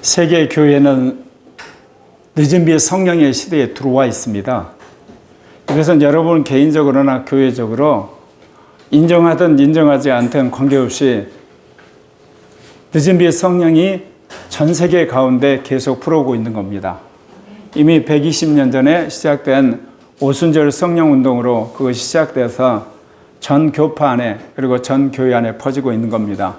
세계 교회는 늦은 비의 성령의 시대에 들어와 있습니다. 이것은 여러분 개인적으로나 교회적으로 인정하든 인정하지 않든 관계없이 늦은 비의 성령이 전 세계 가운데 계속 불어오고 있는 겁니다. 이미 120년 전에 시작된 오순절 성령 운동으로 그것이 시작돼서 전 교파 안에 그리고 전 교회 안에 퍼지고 있는 겁니다.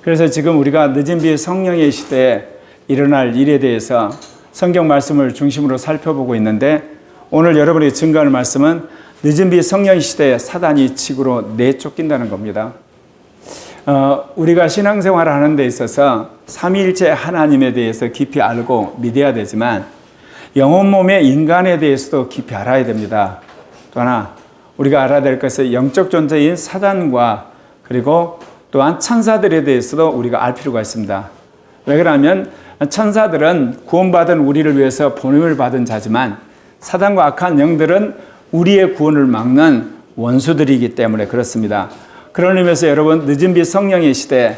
그래서 지금 우리가 늦은 비의 성령의 시대에 일어날 일에 대해서 성경 말씀을 중심으로 살펴보고 있는데, 오늘 여러분이 증거할 말씀은 늦은 비 성령 시대에 사단이 지구로 내쫓긴다는 겁니다. 우리가 신앙생활을 하는 데 있어서 삼위일체 하나님에 대해서 깊이 알고 믿어야 되지만 영혼 몸의 인간에 대해서도 깊이 알아야 됩니다. 또 하나 우리가 알아야 될 것은 영적 존재인 사단과 그리고 또한 천사들에 대해서도 우리가 알 필요가 있습니다. 왜 그러냐면 천사들은 구원받은 우리를 위해서 보냄을 받은 자지만 사단과 악한 영들은 우리의 구원을 막는 원수들이기 때문에 그렇습니다. 그런 의미에서 여러분, 늦은 비 성령의 시대,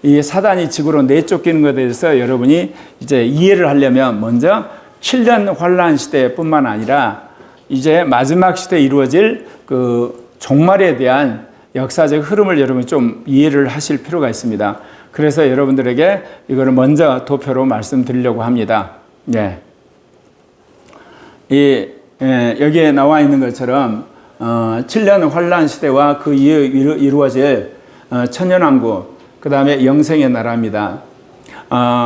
이 사단이 지구로 내쫓기는 것에 대해서 여러분이 이제 이해를 하려면 먼저 7년 환란 시대뿐만 아니라 이제 마지막 시대에 이루어질 그 종말에 대한 역사적 흐름을 여러분이 좀 이해를 하실 필요가 있습니다. 그래서 여러분들에게 이거를 먼저 도표로 말씀드리려고 합니다. 예. 여기에 나와 있는 것처럼 7년 환란 시대와 그 이후에 이루어질 천년왕국, 그 다음에 영생의 나라입니다.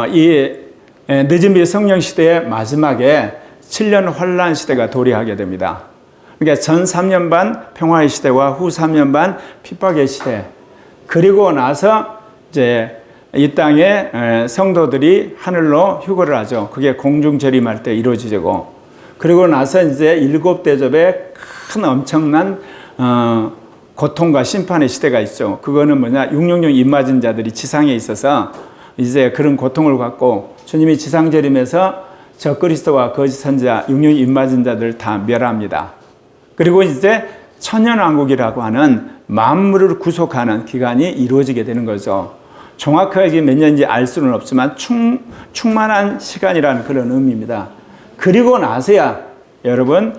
이 늦은 비 성령 시대의 마지막에 7년 환란 시대가 도래하게 됩니다. 그러니까 전 3년 반 평화의 시대와 후 3년 반 핍박의 시대. 그리고 나서 이제 이 땅에 성도들이 하늘로 휴거를 하죠. 그게 공중 재림할 때 이루어지고, 그리고 나서 이제 7대접의 큰 엄청난 고통과 심판의 시대가 있죠. 그거는 뭐냐, 666 입맞은 자들이 지상에 있어서 이제 그런 고통을 갖고 주님이 지상 재림에서 적그리스도와 거짓 선지자 666 입맞은 자들 다 멸합니다. 그리고 이제 천년왕국이라고 하는 만물을 구속하는 기간이 이루어지게 되는 거죠. 정확하게 몇 년인지 알 수는 없지만 충만한 시간이라는 그런 의미입니다. 그리고 나서야 여러분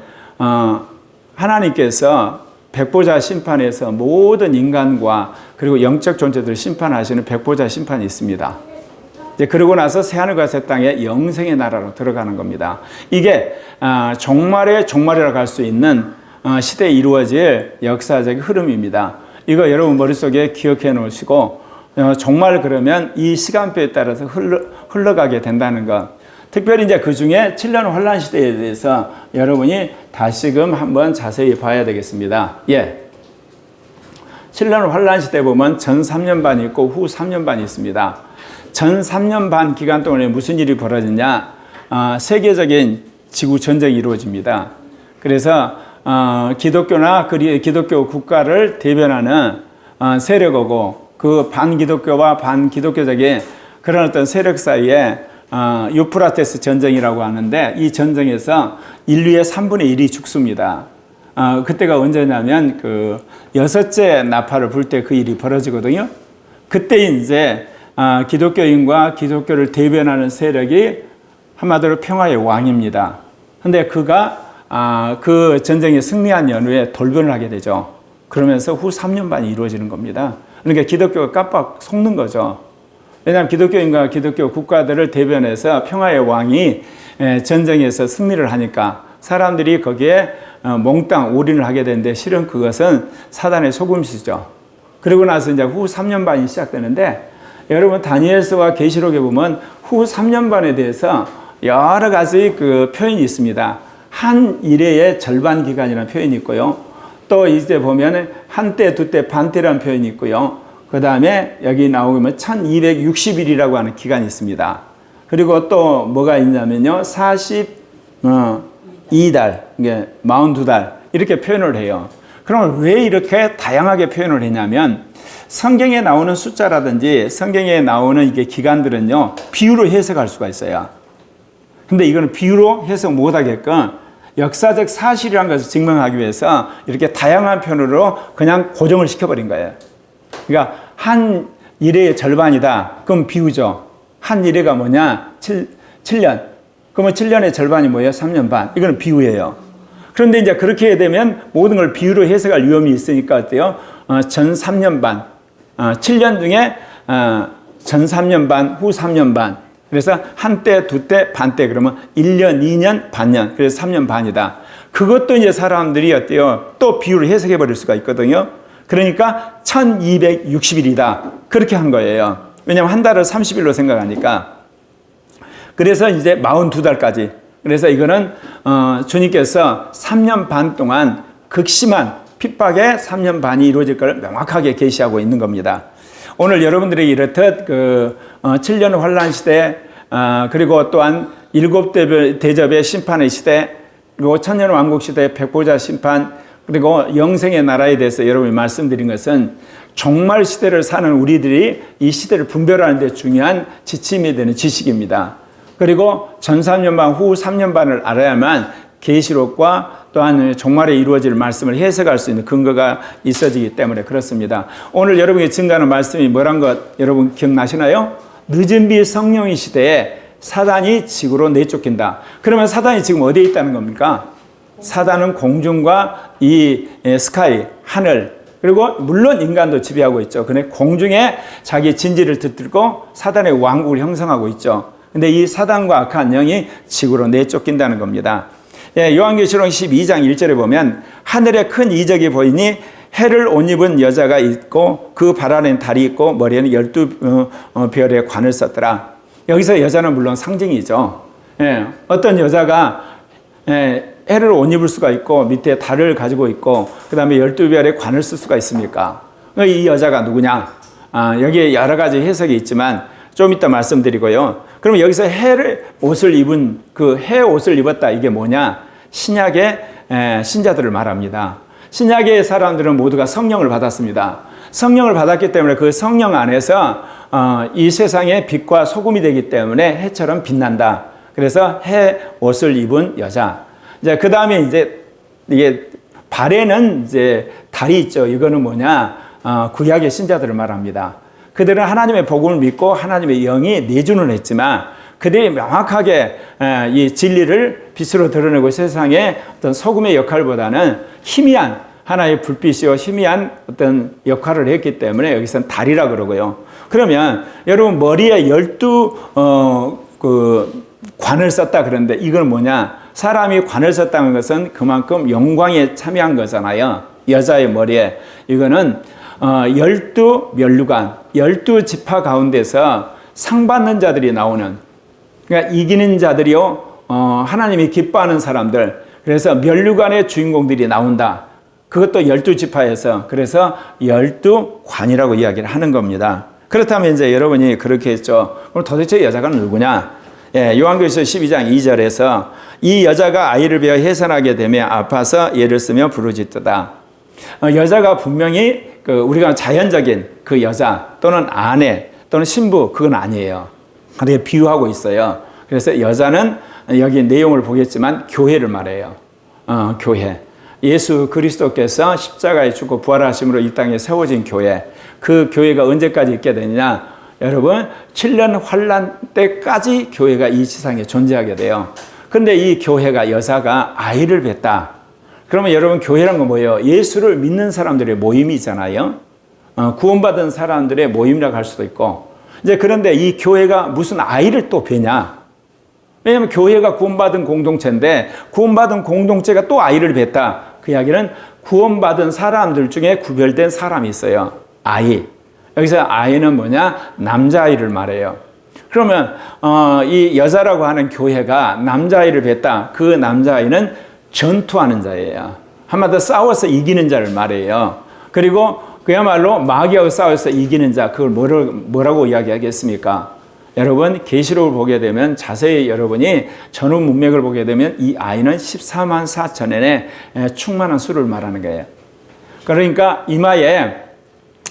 하나님께서 백보자 심판에서 모든 인간과 그리고 영적 존재들을 심판하시는 백보자 심판이 있습니다. 이제 그러고 나서 새하늘과 새 땅에 영생의 나라로 들어가는 겁니다. 이게 종말의 종말이라고 할 수 있는 시대에 이루어질 역사적 흐름입니다. 이거 여러분 머릿속에 기억해 놓으시고 정말 그러면 이 시간표에 따라서 흘러가게 된다는 것. 특별히 이제 그 중에 7년 환란 시대에 대해서 여러분이 다시금 한번 자세히 봐야 되겠습니다. 예. 7년 환란 시대 보면 전 3년 반이 있고 후 3년 반이 있습니다. 전 3년 반 기간 동안에 무슨 일이 벌어지냐? 세계적인 지구 전쟁이 이루어집니다. 그래서 기독교나 기독교 국가를 대변하는 세력이고, 그 반기독교와 반기독교적인 그런 어떤 세력 사이에 유프라테스 전쟁이라고 하는데, 이 전쟁에서 인류의 3분의 1이 죽습니다. 그때가 언제냐면 그 6째 나팔을 불 때 그 일이 벌어지거든요. 그때 이제 기독교인과 기독교를 대변하는 세력이 한마디로 평화의 왕입니다. 근데 그가 그 전쟁에 승리한 연후에 돌변을 하게 되죠. 그러면서 후 3년 반이 이루어지는 겁니다. 그러니까 기독교가 깜빡 속는 거죠. 왜냐하면 기독교인과 기독교 국가들을 대변해서 평화의 왕이 전쟁에서 승리를 하니까 사람들이 거기에 몽땅 올인을 하게 되는데, 실은 그것은 사단의 속임수죠. 그리고 나서 이제 후 3년 반이 시작되는데, 여러분 다니엘서와 계시록에 보면 후 3년 반에 대해서 여러 가지 그 표현이 있습니다. 한 일의 절반 기간이라는 표현이 있고요. 또 이제 보면 한때, 두때, 반때라는 표현이 있고요. 그 다음에 여기 나오면 1260일이라고 하는 기간이 있습니다. 그리고 또 뭐가 있냐면요, 42달, 42달 이렇게 표현을 해요. 그럼 왜 이렇게 다양하게 표현을 했냐면, 성경에 나오는 숫자라든지 성경에 나오는 이게 기간들은요, 비유로 해석할 수가 있어요. 근데 이거는 비유로 해석 못하게끔 역사적 사실이라는 것을 증명하기 위해서 이렇게 다양한 표현으로 그냥 고정을 시켜버린 거예요. 그러니까 한 일의 절반이다. 그럼 비유죠. 한 일회가 뭐냐? 7년. 그러면 7년의 절반이 뭐예요? 3년 반. 이거는 비유예요. 그런데 이제 그렇게 되면 모든 걸 비유로 해석할 위험이 있으니까 어때요? 전 3년 반. 7년 중에 전 3년 반, 후 3년 반. 그래서 한때, 두때, 반때. 그러면 1년, 2년, 반년. 그래서 3년 반이다. 그것도 이제 사람들이 어때요? 또 비유를 해석해 버릴 수가 있거든요. 그러니까 1260일이다. 그렇게 한 거예요. 왜냐하면 한 달을 30일로 생각하니까. 그래서 이제 42달까지. 그래서 이거는 주님께서 3년 반 동안 극심한 핍박의 3년 반이 이루어질 걸 명확하게 계시하고 있는 겁니다. 오늘 여러분들이 이렇듯 7년 환란 시대, 그리고 또한 7대접의 심판의 시대, 그리고 천년 왕국 시대 백보자 심판, 그리고 영생의 나라에 대해서 여러분이 말씀드린 것은 종말 시대를 사는 우리들이 이 시대를 분별하는 데 중요한 지침이 되는 지식입니다. 그리고 전 3년 반, 후 3년 반을 알아야만 계시록과 또한 종말에 이루어질 말씀을 해석할 수 있는 근거가 있어지기 때문에 그렇습니다. 오늘 여러분이 증거하는 말씀이 뭐란 것 여러분 기억나시나요? 늦은 비 성령의 시대에 사단이 지구로 내쫓긴다. 그러면 사단이 지금 어디에 있다는 겁니까? 사단은 공중과 이 스카이, 하늘, 그리고 물론 인간도 지배하고 있죠. 근데 공중에 자기 진지를 들고 사단의 왕국을 형성하고 있죠. 근데 이 사단과 악한 영이 지구로 내쫓긴다는 겁니다. 요한계시록 12장 1절에 보면 하늘에 큰 이적이 보이니 해를 옷 입은 여자가 있고 그 발 안에는 달이 있고 머리에는 12별의 관을 썼더라. 여기서 여자는 물론 상징이죠. 어떤 여자가 해를 옷 입을 수가 있고 밑에 달을 가지고 있고 그 다음에 12별의 관을 쓸 수가 있습니까? 이 여자가 누구냐? 여기에 여러 가지 해석이 있지만 좀 이따 말씀드리고요. 그럼 여기서 해를 옷을 입은 그 해 옷을 입었다 이게 뭐냐? 신약의 신자들을 말합니다. 신약의 사람들은 모두가 성령을 받았습니다. 성령을 받았기 때문에 그 성령 안에서 이 세상의 빛과 소금이 되기 때문에 해처럼 빛난다. 그래서 해 옷을 입은 여자. 이제 그 다음에 이제 이게 발에는 이제 달이 있죠. 이거는 뭐냐? 구약의 신자들을 말합니다. 그들은 하나님의 복음을 믿고 하나님의 영이 내주는 했지만 그들이 명확하게 이 진리를 빛으로 드러내고 세상에 어떤 소금의 역할보다는 희미한 하나의 불빛이요 희미한 어떤 역할을 했기 때문에 여기서는 달이라 그러고요. 그러면 여러분 머리에 12 관을 썼다 그러는데 이건 뭐냐? 사람이 관을 썼다는 것은 그만큼 영광에 참여한 거잖아요. 여자의 머리에. 이거는 12면류관, 12지파 가운데서 상 받는 자들이 나오는, 그러니까 이기는 자들이요, 하나님이 기뻐하는 사람들, 그래서 면류관의 주인공들이 나온다. 그것도 12지파에서, 그래서 12관이라고 이야기를 하는 겁니다. 그렇다면 이제 여러분이 그렇게 했죠. 그럼 도대체 여자가 누구냐? 요한계시록 12장 2절에서 이 여자가 아이를 베어 해산하게 되며 아파서 예를 쓰며 부르짖도다. 여자가 분명히 우리가 자연적인 그 여자 또는 아내 또는 신부 그건 아니에요. 그게 비유하고 있어요. 그래서 여자는 여기 내용을 보겠지만 교회를 말해요. 교회. 예수 그리스도께서 십자가에 죽고 부활하심으로 이 땅에 세워진 교회. 그 교회가 언제까지 있게 되느냐? 여러분 7년 환란 때까지 교회가 이 세상에 존재하게 돼요. 그런데 이 교회가 여자가 아이를 뱄다. 그러면 여러분 교회란 건 뭐예요? 예수를 믿는 사람들의 모임이잖아요. 구원받은 사람들의 모임이라고 할 수도 있고. 이제 그런데 이 교회가 무슨 아이를 또 뵈냐? 왜냐하면 교회가 구원받은 공동체인데 구원받은 공동체가 또 아이를 뱄다. 그 이야기는 구원받은 사람들 중에 구별된 사람이 있어요. 아이. 여기서 아이는 뭐냐? 남자아이를 말해요. 그러면 이 여자라고 하는 교회가 남자아이를 뱄다. 그 남자아이는 전투하는 자예요. 한마디로 싸워서 이기는 자를 말해요. 그리고 그야말로 마귀하고 싸워서 이기는 자, 그걸 뭐라고 이야기하겠습니까? 여러분 계시록을 보게 되면 자세히 여러분이 전후 문맥을 보게 되면 이 아이는 14만 4천엔의 충만한 수를 말하는 거예요. 그러니까 이마에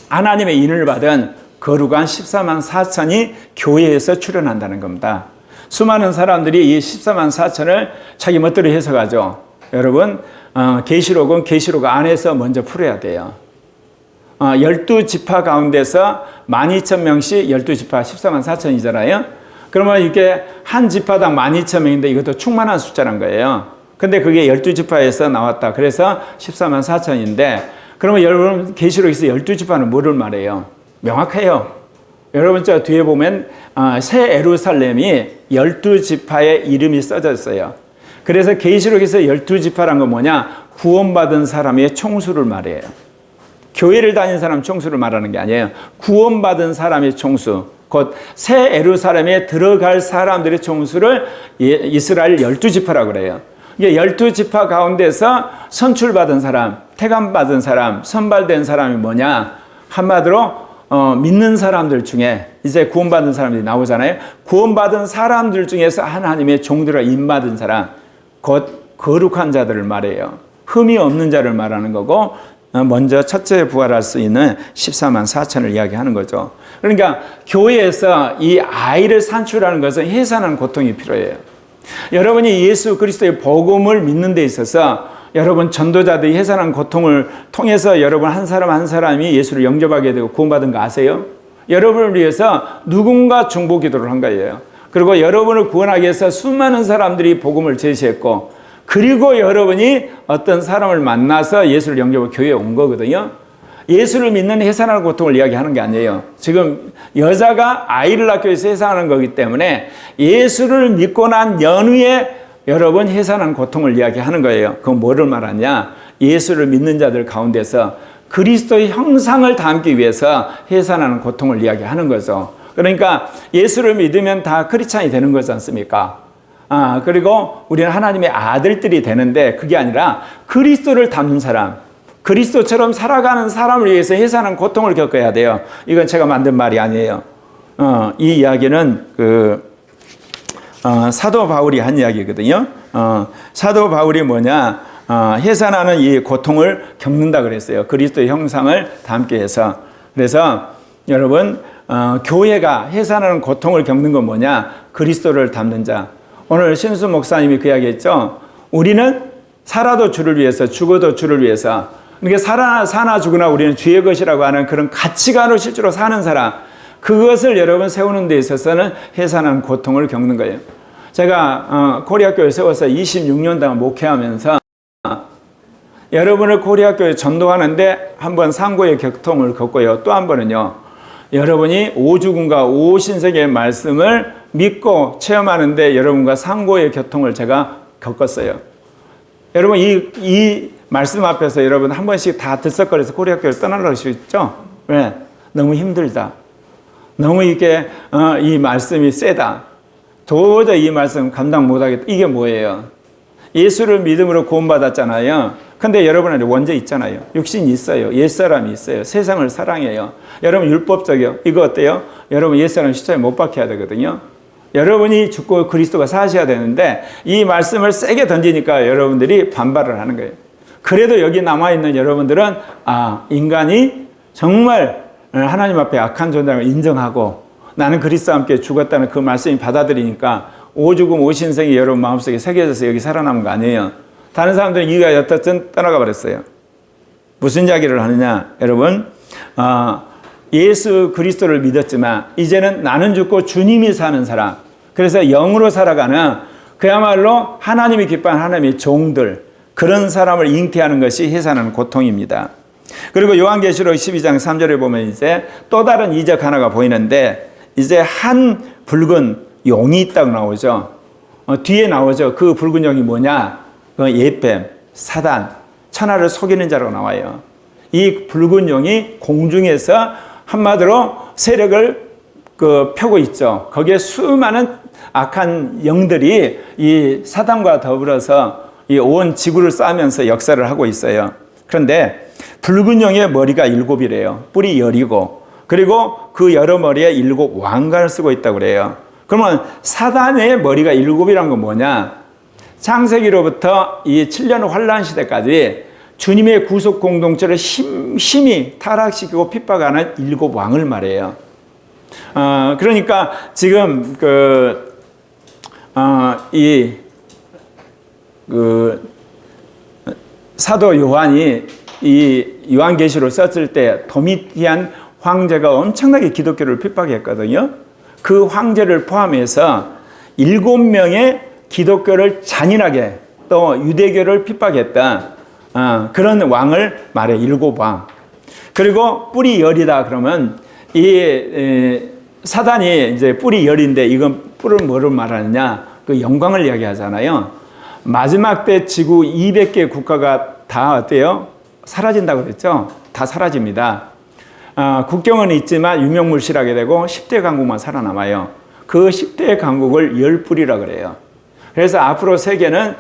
하나님의 인을 받은 거룩한 14만 4천이 교회에서 출현한다는 겁니다. 수많은 사람들이 이 14만 4천을 자기 멋대로 해석하죠. 여러분 계시록은 계시록 안에서 먼저 풀어야 돼요. 12지파 가운데서 12,000명씩 12지파 14만 4천이잖아요. 그러면 이게 한 지파당 12,000명인데 이것도 충만한 숫자란 거예요. 근데 그게 12지파에서 나왔다. 그래서 14만 4천인데, 그러면 여러분 계시록에서 12지파는 뭐를 말해요? 명확해요. 여러분 저 뒤에 보면 새 예루살렘이 12지파의 이름이 써져 있어요. 그래서 계시록에서 12지파란 건 뭐냐? 구원받은 사람의 총수를 말해요. 교회를 다닌 사람 총수를 말하는 게 아니에요. 구원받은 사람의 총수, 곧 새 예루살렘에 들어갈 사람들의 총수를 이스라엘 12지파라고 그래요. 이게 12지파 가운데서 선출받은 사람, 택함받은 사람, 선발된 사람이 뭐냐? 한마디로 믿는 사람들 중에 이제 구원받은 사람들이 나오잖아요. 구원받은 사람들 중에서 하나님의 종들을 인받은 사람, 곧 거룩한 자들을 말해요. 흠이 없는 자를 말하는 거고, 먼저 첫째 부활할 수 있는 14만 4천을 이야기하는 거죠. 그러니까 교회에서 이 아이를 산출하는 것은 해산하는 고통이 필요해요. 여러분이 예수 그리스도의 복음을 믿는 데 있어서 여러분 전도자들이 해산하는 고통을 통해서 여러분 한 사람 한 사람이 예수를 영접하게 되고 구원받은 거 아세요? 여러분을 위해서 누군가 중보 기도를 한 거예요. 그리고 여러분을 구원하기 위해서 수많은 사람들이 복음을 제시했고, 그리고 여러분이 어떤 사람을 만나서 예수를 영접하고 교회에 온 거거든요. 예수를 믿는 해산하는 고통을 이야기하는 게 아니에요. 지금 여자가 아이를 낳기 위해서 해산하는 거기 때문에 예수를 믿고 난 연후에 여러분 해산하는 고통을 이야기하는 거예요. 그건 뭐를 말하냐? 예수를 믿는 자들 가운데서 그리스도의 형상을 담기 위해서 해산하는 고통을 이야기하는 거죠. 그러니까 예수를 믿으면 다 크리스찬이 되는 거지 않습니까? 그리고 우리는 하나님의 아들들이 되는데, 그게 아니라 그리스도를 닮는 사람, 그리스도처럼 살아가는 사람을 위해서 해산하는 고통을 겪어야 돼요. 이건 제가 만든 말이 아니에요. 이 이야기는 사도 바울이 한 이야기거든요. 사도 바울이 뭐냐? 해산하는 이 고통을 겪는다 그랬어요. 그리스도의 형상을 담기 위해서. 그래서 여러분, 교회가 해산하는 고통을 겪는 건 뭐냐? 그리스도를 담는 자. 오늘 신수 목사님이 그 이야기 했죠. 우리는 살아도 주를 위해서, 죽어도 주를 위해서. 그러니까 사나 죽으나 우리는 주의 것이라고 하는 그런 가치관으로 실제로 사는 사람, 그것을 여러분 세우는 데 있어서는 해산하는 고통을 겪는 거예요. 제가 코리아교회 세워서 26년 동안 목회하면서 여러분을 코리아교회 전도하는데 한 번 상고의 격통을 겪고요. 또 한 번은요, 여러분이 오죽음과 오신성의 말씀을 믿고 체험하는데 여러분과 상고의 교통을 제가 겪었어요. 여러분 이 말씀 앞에서 여러분 한 번씩 다 들썩거려서 코리아교회를 떠나려고 싶죠? 왜? 너무 힘들다. 너무 이게 이 말씀이 세다. 도저히 이 말씀 감당 못하겠다. 이게 뭐예요? 예수를 믿음으로 구원받았잖아요. 근데 여러분한테 원죄 있잖아요. 육신이 있어요. 옛사람이 있어요. 세상을 사랑해요. 여러분 율법적이요. 이거 어때요? 여러분 옛사람 십자가에 못 박혀야 되거든요. 여러분이 죽고 그리스도가 사셔야 되는데 이 말씀을 세게 던지니까 여러분들이 반발을 하는 거예요. 그래도 여기 남아있는 여러분들은 인간이 정말 하나님 앞에 악한 존재를 인정하고 나는 그리스도와 함께 죽었다는 그 말씀이 받아들이니까 오죽음 오신성이 여러분 마음속에 새겨져서 여기 살아남은 거 아니에요. 다른 사람들은 이유가 여튼 떠나가 버렸어요. 무슨 이야기를 하느냐? 여러분, 예수 그리스도를 믿었지만 이제는 나는 죽고 주님이 사는 사람, 그래서 영으로 살아가는 그야말로 하나님이 기뻐하는 하나님의 종들, 그런 사람을 잉태하는 것이 해산하는 고통입니다. 그리고 요한계시록 12장 3절에 보면 이제 또 다른 이적 하나가 보이는데, 이제 한 붉은 용이 있다고 나오죠. 뒤에 나오죠. 그 붉은 용이 뭐냐? 그 옛뱀, 사단, 천하를 속이는 자라고 나와요. 이 붉은 용이 공중에서 한마디로 세력을 펴고 있죠. 거기에 수많은 악한 영들이 이 사단과 더불어서 이 온 지구를 싸면서 역사를 하고 있어요. 그런데 붉은 용의 머리가 7이래요. 뿔이 10이고, 그리고 그 여러 머리에 7 왕관을 쓰고 있다고 그래요. 그러면 사단의 머리가 7이란 건 뭐냐? 창세기로부터 이 7년 환란 시대까지 주님의 구속 공동체를 심히 타락시키고 핍박하는 7 왕을 말해요. 그러니까 지금 사도 요한이 이 요한계시록 썼을 때 도미티안 황제가 엄청나게 기독교를 핍박했거든요. 그 황제를 포함해서 7명의 기독교를 잔인하게 또 유대교를 핍박했던 그런 왕을 말해. 7왕. 그리고 뿔이 열이다 그러면 이 사단이 이제 뿔이 열인데 이건 뿔은 뭐를 말하느냐? 그 영광을 이야기하잖아요. 마지막 때 지구 200개 국가가 다 어때요? 사라진다고 그랬죠? 다 사라집니다. 국경은 있지만 유명물실하게 되고 10대 강국만 살아남아요. 그 10대 강국을 10뿔이라 그래요. 그래서 앞으로 세계는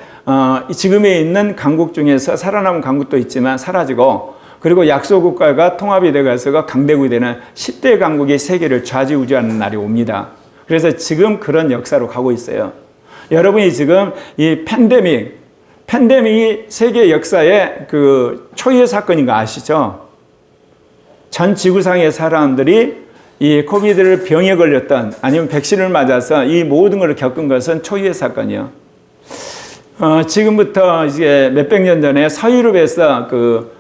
지금에 있는 강국 중에서 살아남은 강국도 있지만 사라지고, 그리고 약소국가가 통합이 되어서 강대국이 되는 10대 강국이 세계를 좌지우지하는 날이 옵니다. 그래서 지금 그런 역사로 가고 있어요. 여러분이 지금 이 팬데믹이 세계 역사의 그 초유의 사건인 거 아시죠? 전 지구상의 사람들이 이 코비드를 병에 걸렸던 아니면 백신을 맞아서 이 모든 걸 겪은 것은 초유의 사건이요. 지금부터 이제 몇백 년 전에 서유럽에서 그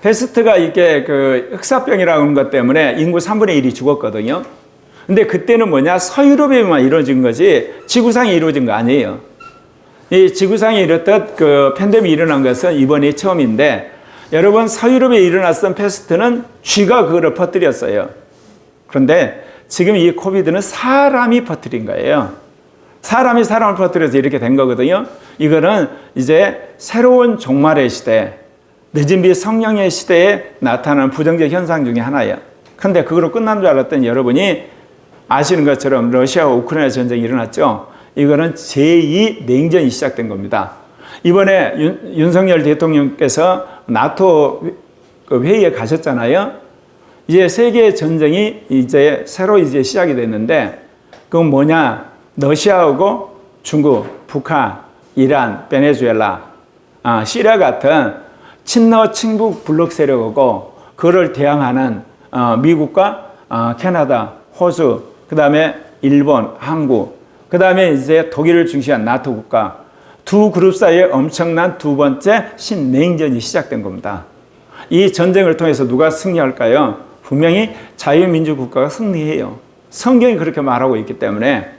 페스트가 이게 그 흑사병이라는 것 때문에 인구 3분의 1이 죽었거든요. 근데 그때는 뭐냐? 서유럽에만 이루어진 거지 지구상에 이루어진 거 아니에요. 이 지구상에 이렇듯 그 팬데믹이 일어난 것은 이번이 처음인데, 여러분 서유럽에 일어났던 패스트는 쥐가 그거를 퍼뜨렸어요. 그런데 지금 이 코비드는 사람이 퍼뜨린 거예요. 사람이 사람을 퍼뜨려서 이렇게 된 거거든요. 이거는 이제 새로운 종말의 시대, 늦은 비 성령의 시대에 나타나는 부정적 현상 중에 하나예요. 그런데 그거로 끝난 줄 알았더니 여러분이 아시는 것처럼 러시아와 우크라이나 전쟁이 일어났죠. 이거는 제2 냉전이 시작된 겁니다. 이번에 윤석열 대통령께서 나토 회의에 가셨잖아요. 이제 세계 전쟁이 이제 새로 이제 시작이 됐는데, 그건 뭐냐? 러시아하고 중국, 북한, 이란, 베네수엘라, 시리아 같은 친러 친북 블록 세력하고 그를 대항하는 미국과 캐나다, 호주, 그 다음에 일본, 한국, 그 다음에 이제 독일을 중시한 나토 국가, 두 그룹 사이에 엄청난 두 번째 신냉전이 시작된 겁니다. 이 전쟁을 통해서 누가 승리할까요? 분명히 자유민주국가가 승리해요. 성경이 그렇게 말하고 있기 때문에.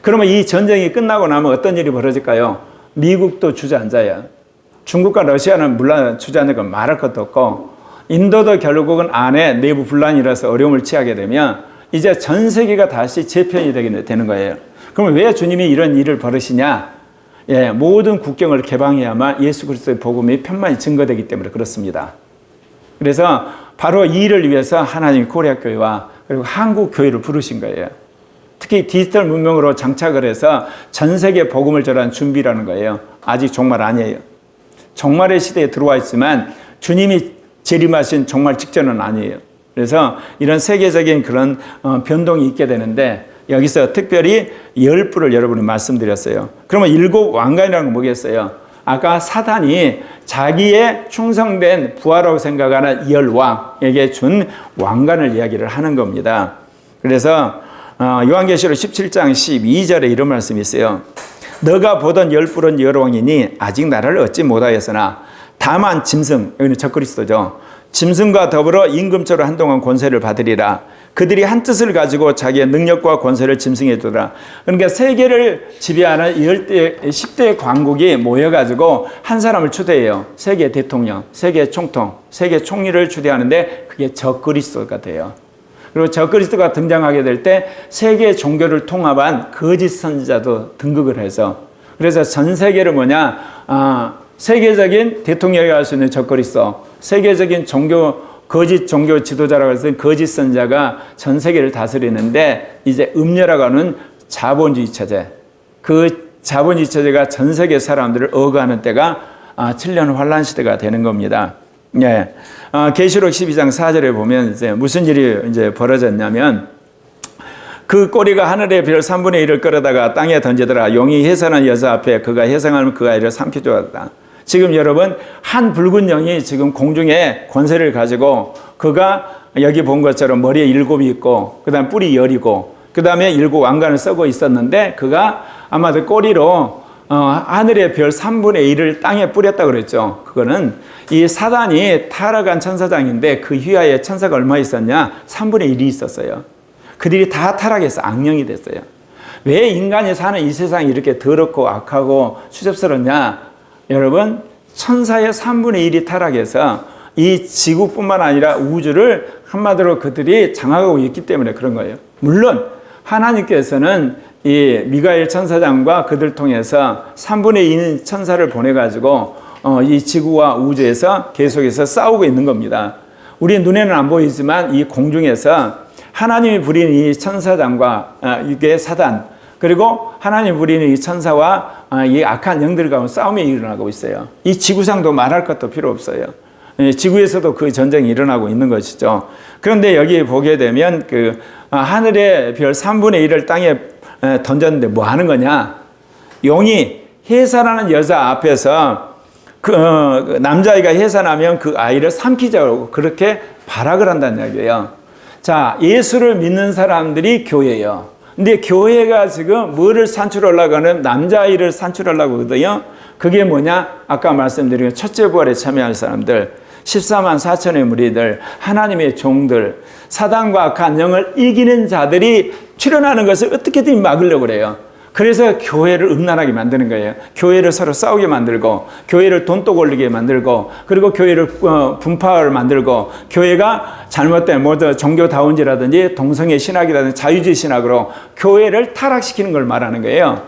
그러면 이 전쟁이 끝나고 나면 어떤 일이 벌어질까요? 미국도 주저앉아요. 중국과 러시아는 물론 주저앉는 건 말할 것도 없고, 인도도 결국은 안에 내부 분란이라서 어려움을 취하게 되면 이제 전 세계가 다시 재편이 되는 거예요. 그러면 왜 주님이 이런 일을 벌이시냐? 모든 국경을 개방해야만 예수 그리스도의 복음이 편만히 증거되기 때문에 그렇습니다. 그래서 바로 이 일을 위해서 하나님이 코리아교회와 그리고 한국교회를 부르신 거예요. 특히 디지털 문명으로 장착을 해서 전 세계 복음을 전하는 준비라는 거예요. 아직 종말 아니에요. 종말의 시대에 들어와 있지만 주님이 재림하신 종말 직전은 아니에요. 그래서 이런 세계적인 그런 변동이 있게 되는데, 여기서 특별히 10뿔을 여러분이 말씀드렸어요. 그러면 7 왕관이라는 건 뭐겠어요? 아까 사단이 자기의 충성된 부하라고 생각하는 10왕에게 준 왕관을 이야기를 하는 겁니다. 그래서 요한계시록 17장 12절에 이런 말씀이 있어요. 너가 보던 10뿔은 여러 왕이니 아직 나라를 얻지 못하였으나 다만 짐승, 여기는 적그리스도죠. 짐승과 더불어 임금처로 한동안 권세를 받으리라. 그들이 한 뜻을 가지고 자기의 능력과 권세를 짐승에 두라. 그러니까 세계를 지배하는 10대 강국이 모여가지고 한 사람을 추대해요. 세계 대통령, 세계 총통, 세계 총리를 추대하는데 그게 적그리스도가 돼요. 그리고 적그리스도가 등장하게 될 때 세계 종교를 통합한 거짓 선지자도 등극을 해서, 그래서 전 세계를 세계적인 대통령이 할 수 있는 적그리스도, 세계적인 거짓 종교 지도자라고 해서 거짓 선자가 전 세계를 다스리는데, 이제 음녀라고 하는 자본주의 체제, 그 자본주의 체제가 전 세계 사람들을 억압하는 때가 7년 환란 시대가 되는 겁니다. 예. 계시록 12장 4절에 보면 이제 무슨 일이 이제 벌어졌냐면, 그 꼬리가 하늘의 별 3분의 1을 끌어다가 땅에 던지더라. 용이 해산한 여자 앞에 그가 해상하면 그 아이를 삼켜주었다. 지금 여러분, 한 붉은 영이 지금 공중에 권세를 가지고, 그가 여기 본 것처럼 머리에 7이 있고, 그 다음 뿔이 10이고, 그 다음에 7 왕관을 쓰고 있었는데, 그가 아마도 꼬리로 하늘의 별 3분의 1을 땅에 뿌렸다고 그랬죠. 그거는 이 사단이 타락한 천사장인데 그 휘하에 천사가 얼마 있었냐? 3분의 1이 있었어요. 그들이 다 타락해서 악령이 됐어요. 왜 인간이 사는 이 세상이 이렇게 더럽고 악하고 추접스럽냐? 여러분, 천사의 3분의 1이 타락해서 이 지구뿐만 아니라 우주를 한마디로 그들이 장악하고 있기 때문에 그런 거예요. 물론 하나님께서는 이 미가엘 천사장과 그들 통해서 3분의 2는 천사를 보내가지고 이 지구와 우주에서 계속해서 싸우고 있는 겁니다. 우리 눈에는 안 보이지만 이 공중에서 하나님이 부리는 이 천사장과 이게 사단, 그리고 하나님이 부리는 이 천사와 이 악한 영들 가운데 싸움이 일어나고 있어요. 이 지구상도 말할 것도 필요 없어요. 지구에서도 그 전쟁이 일어나고 있는 것이죠. 그런데 여기 보게 되면 그 하늘의 별 3분의 1을 땅에 던졌는데 뭐 하는 거냐? 용이 해산하는 여자 앞에서 그 남자아이가 해산하면 그 아이를 삼키자고 그렇게 발악을 한다는 얘기예요. 자, 예수를 믿는 사람들이 교회예요. 근데 교회가 지금 뭐를 산출하려고 하는 남자아이를 산출하려고 하거든요. 그게 뭐냐? 아까 말씀드린 첫째 부활에 참여할 사람들, 14만 4천의 무리들, 하나님의 종들, 사단과 악한 영을 이기는 자들이 출현하는 것을 어떻게든 막으려고 그래요. 그래서 교회를 음란하게 만드는 거예요. 교회를 서로 싸우게 만들고, 교회를 돈독 올리게 만들고, 그리고 교회를 분파를 만들고, 교회가 잘못된 종교다운지라든지 동성애 신학이라든지 자유주의 신학으로 교회를 타락시키는 걸 말하는 거예요.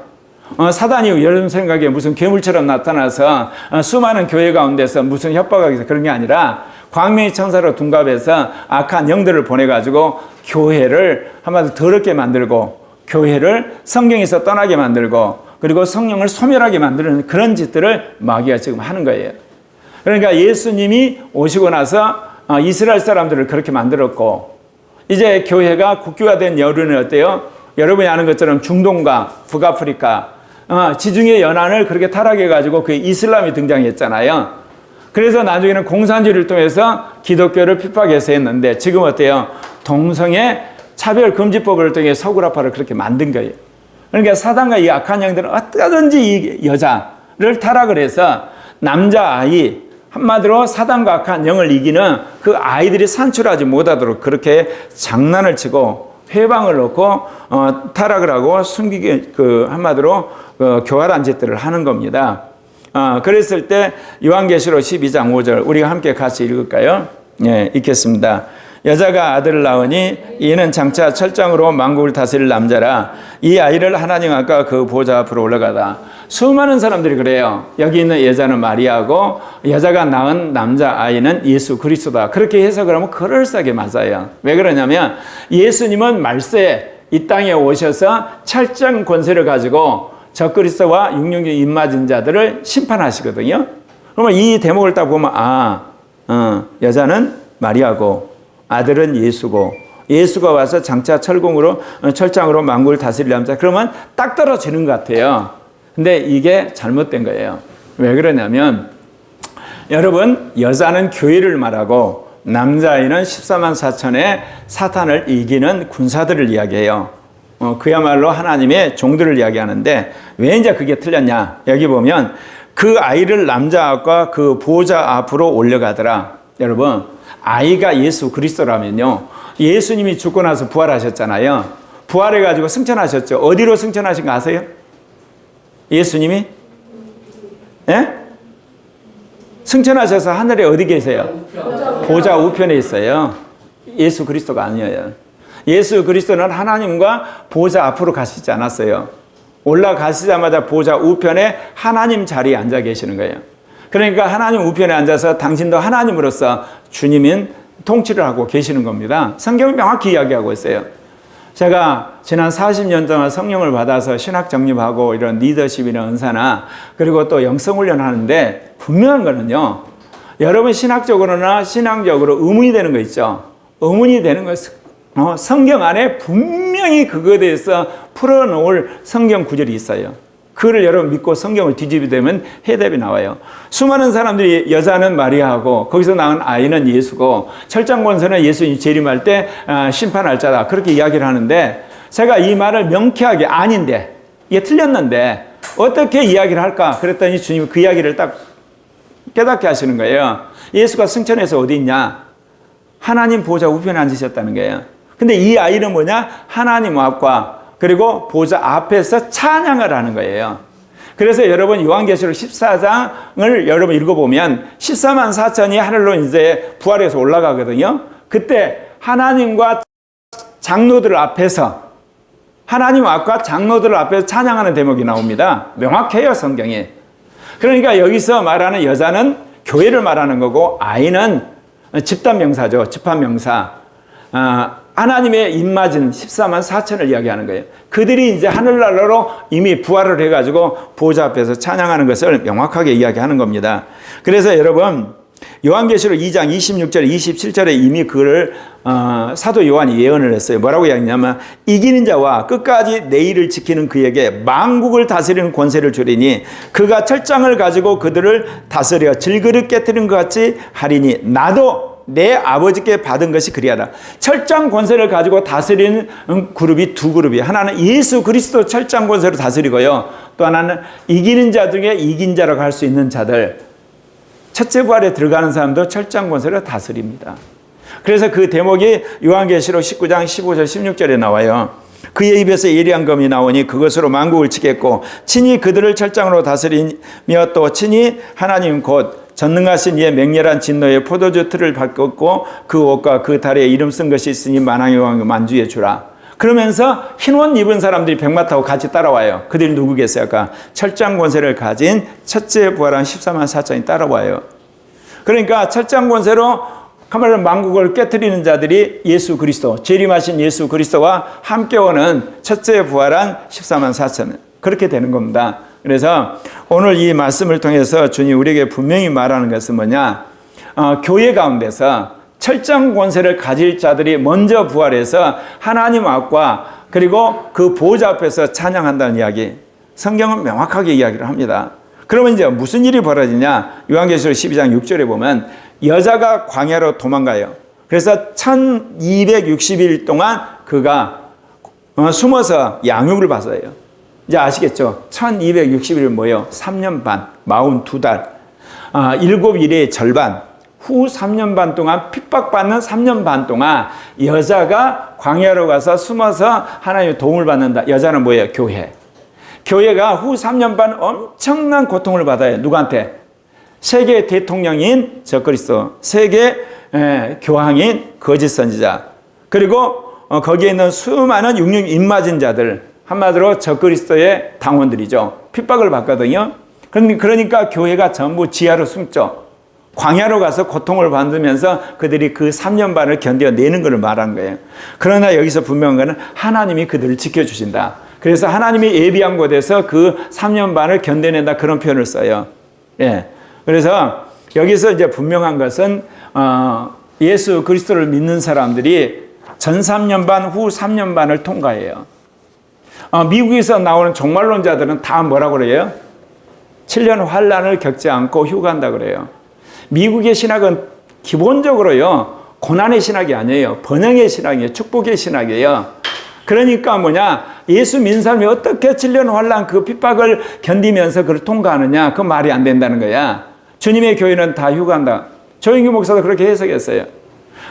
사단이 여러분 생각에 무슨 괴물처럼 나타나서 수많은 교회 가운데서 무슨 협박하기 위해서 그런 게 아니라 광명의 천사로 둔갑해서 악한 영들을 보내가지고 교회를 한마디로 더럽게 만들고, 교회를 성경에서 떠나게 만들고, 그리고 성령을 소멸하게 만드는 그런 짓들을 마귀가 지금 하는 거예요. 그러니까 예수님이 오시고 나서 이스라엘 사람들을 그렇게 만들었고, 이제 교회가 국교화된 여론은 어때요? 여러분이 아는 것처럼 중동과 북아프리카, 지중해 연안을 그렇게 타락해가지고 그 이슬람이 등장했잖아요. 그래서 나중에는 공산주의를 통해서 기독교를 핍박해서 했는데, 지금 어때요? 동성애 차별금지법을 통해 서구라파를 그렇게 만든 거예요. 그러니까 사단과 이 악한 영들은 어떻게든지 이 여자를 타락을 해서 남자아이, 한마디로 사단과 악한 영을 이기는 그 아이들이 산출하지 못하도록 그렇게 장난을 치고 회방을 놓고 타락을 하고 숨기게 한마디로 교활한 짓들을 하는 겁니다. 그랬을 때 요한계시록 12장 5절 우리가 함께 같이 읽을까요? 네, 읽겠습니다. 여자가 아들을 낳으니 이는 장차 철장으로 만국을 다스릴 남자라. 이 아이를 하나님 아까 그 보좌 앞으로 올라가다. 수많은 사람들이 그래요. 여기 있는 여자는 마리아고 여자가 낳은 남자아이는 예수 그리스도다. 그렇게 해석을 하면 그럴싸하게 맞아요. 왜 그러냐면 예수님은 말세 이 땅에 오셔서 철장 권세를 가지고 적그리스도와 육령의 입맞은 자들을 심판하시거든요. 그러면 이 대목을 딱 보면 여자는 마리아고 아들은 예수고, 예수가 와서 장차 철장으로 만국을 다스릴 남자. 그러면 딱 떨어지는 것 같아요. 근데 이게 잘못된 거예요. 왜 그러냐면 여러분, 여자는 교회를 말하고 남자아이는 14만 4천의 사탄을 이기는 군사들을 이야기해요. 그야말로 하나님의 종들을 이야기하는데 왜 이제 그게 틀렸냐? 여기 보면 그 아이를 남자와 그 보호자 앞으로 올려가더라. 여러분, 아이가 예수 그리스도라면요, 예수님이 죽고 나서 부활하셨잖아요. 부활해가지고 승천하셨죠. 어디로 승천하신 거 아세요? 예수님이? 예? 승천하셔서 하늘에 어디 계세요? 보좌 우편에 있어요. 예수 그리스도가 아니에요. 예수 그리스도는 하나님과 보좌 앞으로 가시지 않았어요. 올라가시자마자 보좌 우편에 하나님 자리에 앉아 계시는 거예요. 그러니까 하나님 우편에 앉아서 당신도 하나님으로서 주님인 통치를 하고 계시는 겁니다. 성경이 명확히 이야기하고 있어요. 제가 지난 40년 동안 성령을 받아서 신학 정립하고 이런 리더십이나 은사나 그리고 또 영성훈련 하는데 분명한 거는요, 여러분 신학적으로나 신앙적으로 의문이 되는 거 있죠. 의문이 되는 것은 성경 안에 분명히 그거에 대해서 풀어놓을 성경 구절이 있어요. 그를 여러분 믿고 성경을 뒤집으면 해답이 나와요. 수많은 사람들이 여자는 마리아하고 거기서 낳은 아이는 예수고 철장권세는 예수님 재림할 때 심판할 자다. 그렇게 이야기를 하는데 제가 이 말을 명쾌하게 아닌데 이게 틀렸는데 어떻게 이야기를 할까? 그랬더니 주님이 그 이야기를 딱 깨닫게 하시는 거예요. 예수가 승천해서 어디 있냐? 하나님 보좌 우편에 앉으셨다는 거예요. 근데 이 아이는 뭐냐? 하나님 앞과 그리고 보좌 앞에서 찬양을 하는 거예요. 그래서 여러분 요한계시록 14장을 여러분 읽어보면 14만 4천이 하늘로 이제 부활해서 올라가거든요. 그때 하나님과 장로들 앞에서 하나님 앞과 장로들 앞에서 찬양하는 대목이 나옵니다. 명확해요, 성경에. 그러니까 여기서 말하는 여자는 교회를 말하는 거고 아이는 집단명사죠. 집합명사. 하나님의 입맞은 14만 4천을 이야기하는 거예요. 그들이 이제 하늘나라로 이미 부활을 해가지고 보좌 앞에서 찬양하는 것을 명확하게 이야기하는 겁니다. 그래서 여러분 요한계시록 2장 26절 27절에 이미 그를 사도 요한이 예언을 했어요. 뭐라고 이야기하냐면 이기는 자와 끝까지 내일을 지키는 그에게 만국을 다스리는 권세를 주리니 그가 철장을 가지고 그들을 다스려 질그릇 깨뜨린 것 같이 하리니 나도 내 아버지께 받은 것이 그리하다. 철장 권세를 가지고 다스리는 그룹이 두 그룹이에요. 하나는 예수 그리스도 철장 권세로 다스리고요. 또 하나는 이기는 자 중에 이긴 자라고 할 수 있는 자들. 첫째 부활에 들어가는 사람도 철장 권세로 다스립니다. 그래서 그 대목이 요한계시록 19장 15절 16절에 나와요. 그의 입에서 예리한 검이 나오니 그것으로 만국을 치겠고 친히 그들을 철장으로 다스리며 또 친히 하나님 곧 전능하신 이의 맹렬한 진노의 포도주 틀을 바꿨고 그 옷과 그 다리에 이름 쓴 것이 있으니 만왕의 왕 만주의 주라. 그러면서 흰 옷 입은 사람들이 백마 타고 같이 따라와요. 그들이 누구겠어요? 아까 철장 권세를 가진 첫째 부활한 14만 4천이 따라와요. 그러니까 철장 권세로 카멜론 만국을 깨뜨리는 자들이 예수 그리스도, 재림하신 예수 그리스도와 함께 오는 첫째 부활한 14만 4천. 그렇게 되는 겁니다. 그래서 오늘 이 말씀을 통해서 주님 우리에게 분명히 말하는 것은 뭐냐? 교회 가운데서 철장 권세를 가질 자들이 먼저 부활해서 하나님 앞과 그리고 그 보좌 앞에서 찬양한다는 이야기. 성경은 명확하게 이야기를 합니다. 그러면 이제 무슨 일이 벌어지냐? 요한계시록 12장 6절에 보면 여자가 광야로 도망가요. 그래서 1260일 동안 그가 숨어서 양육을 받아요. 이제 아시겠죠? 1260일 뭐예요? 3년 반, 42달. 7일의 절반, 후 3년 반 동안 핍박받는 3년 반 동안 여자가 광야로 가서 숨어서 하나님의 도움을 받는다. 여자는 뭐예요? 교회. 교회가 후 3년 반 엄청난 고통을 받아요. 누구한테? 세계 대통령인 적그리스도, 세계 교황인 거짓 선지자, 그리고 거기에 있는 수많은 육육 입맞은 자들, 한마디로 적그리스도의 당원들이죠. 핍박을 받거든요. 그러니까 교회가 전부 지하로 숨죠. 광야로 가서 고통을 받으면서 그들이 그 3년 반을 견뎌내는 것을 말한 거예요. 그러나 여기서 분명한 것은 하나님이 그들을 지켜주신다. 그래서 하나님이 예비한 곳에서 그 3년 반을 견뎌낸다, 그런 표현을 써요. 예. 그래서 여기서 이제 분명한 것은 예수 그리스도를 믿는 사람들이 전 3년 반, 후 3년 반을 통과해요. 미국에서 나오는 종말론자들은 다 뭐라고 그래요? 7년 환란을 겪지 않고 휴가한다 그래요. 미국의 신학은 기본적으로요, 고난의 신학이 아니에요. 번영의 신학이에요. 축복의 신학이에요. 그러니까 뭐냐, 예수 믿는 사람이 어떻게 7년 환란 그 핍박을 견디면서 그걸 통과하느냐, 그 말이 안 된다는 거야. 주님의 교회는 다 휴가한다. 조영규 목사도 그렇게 해석했어요.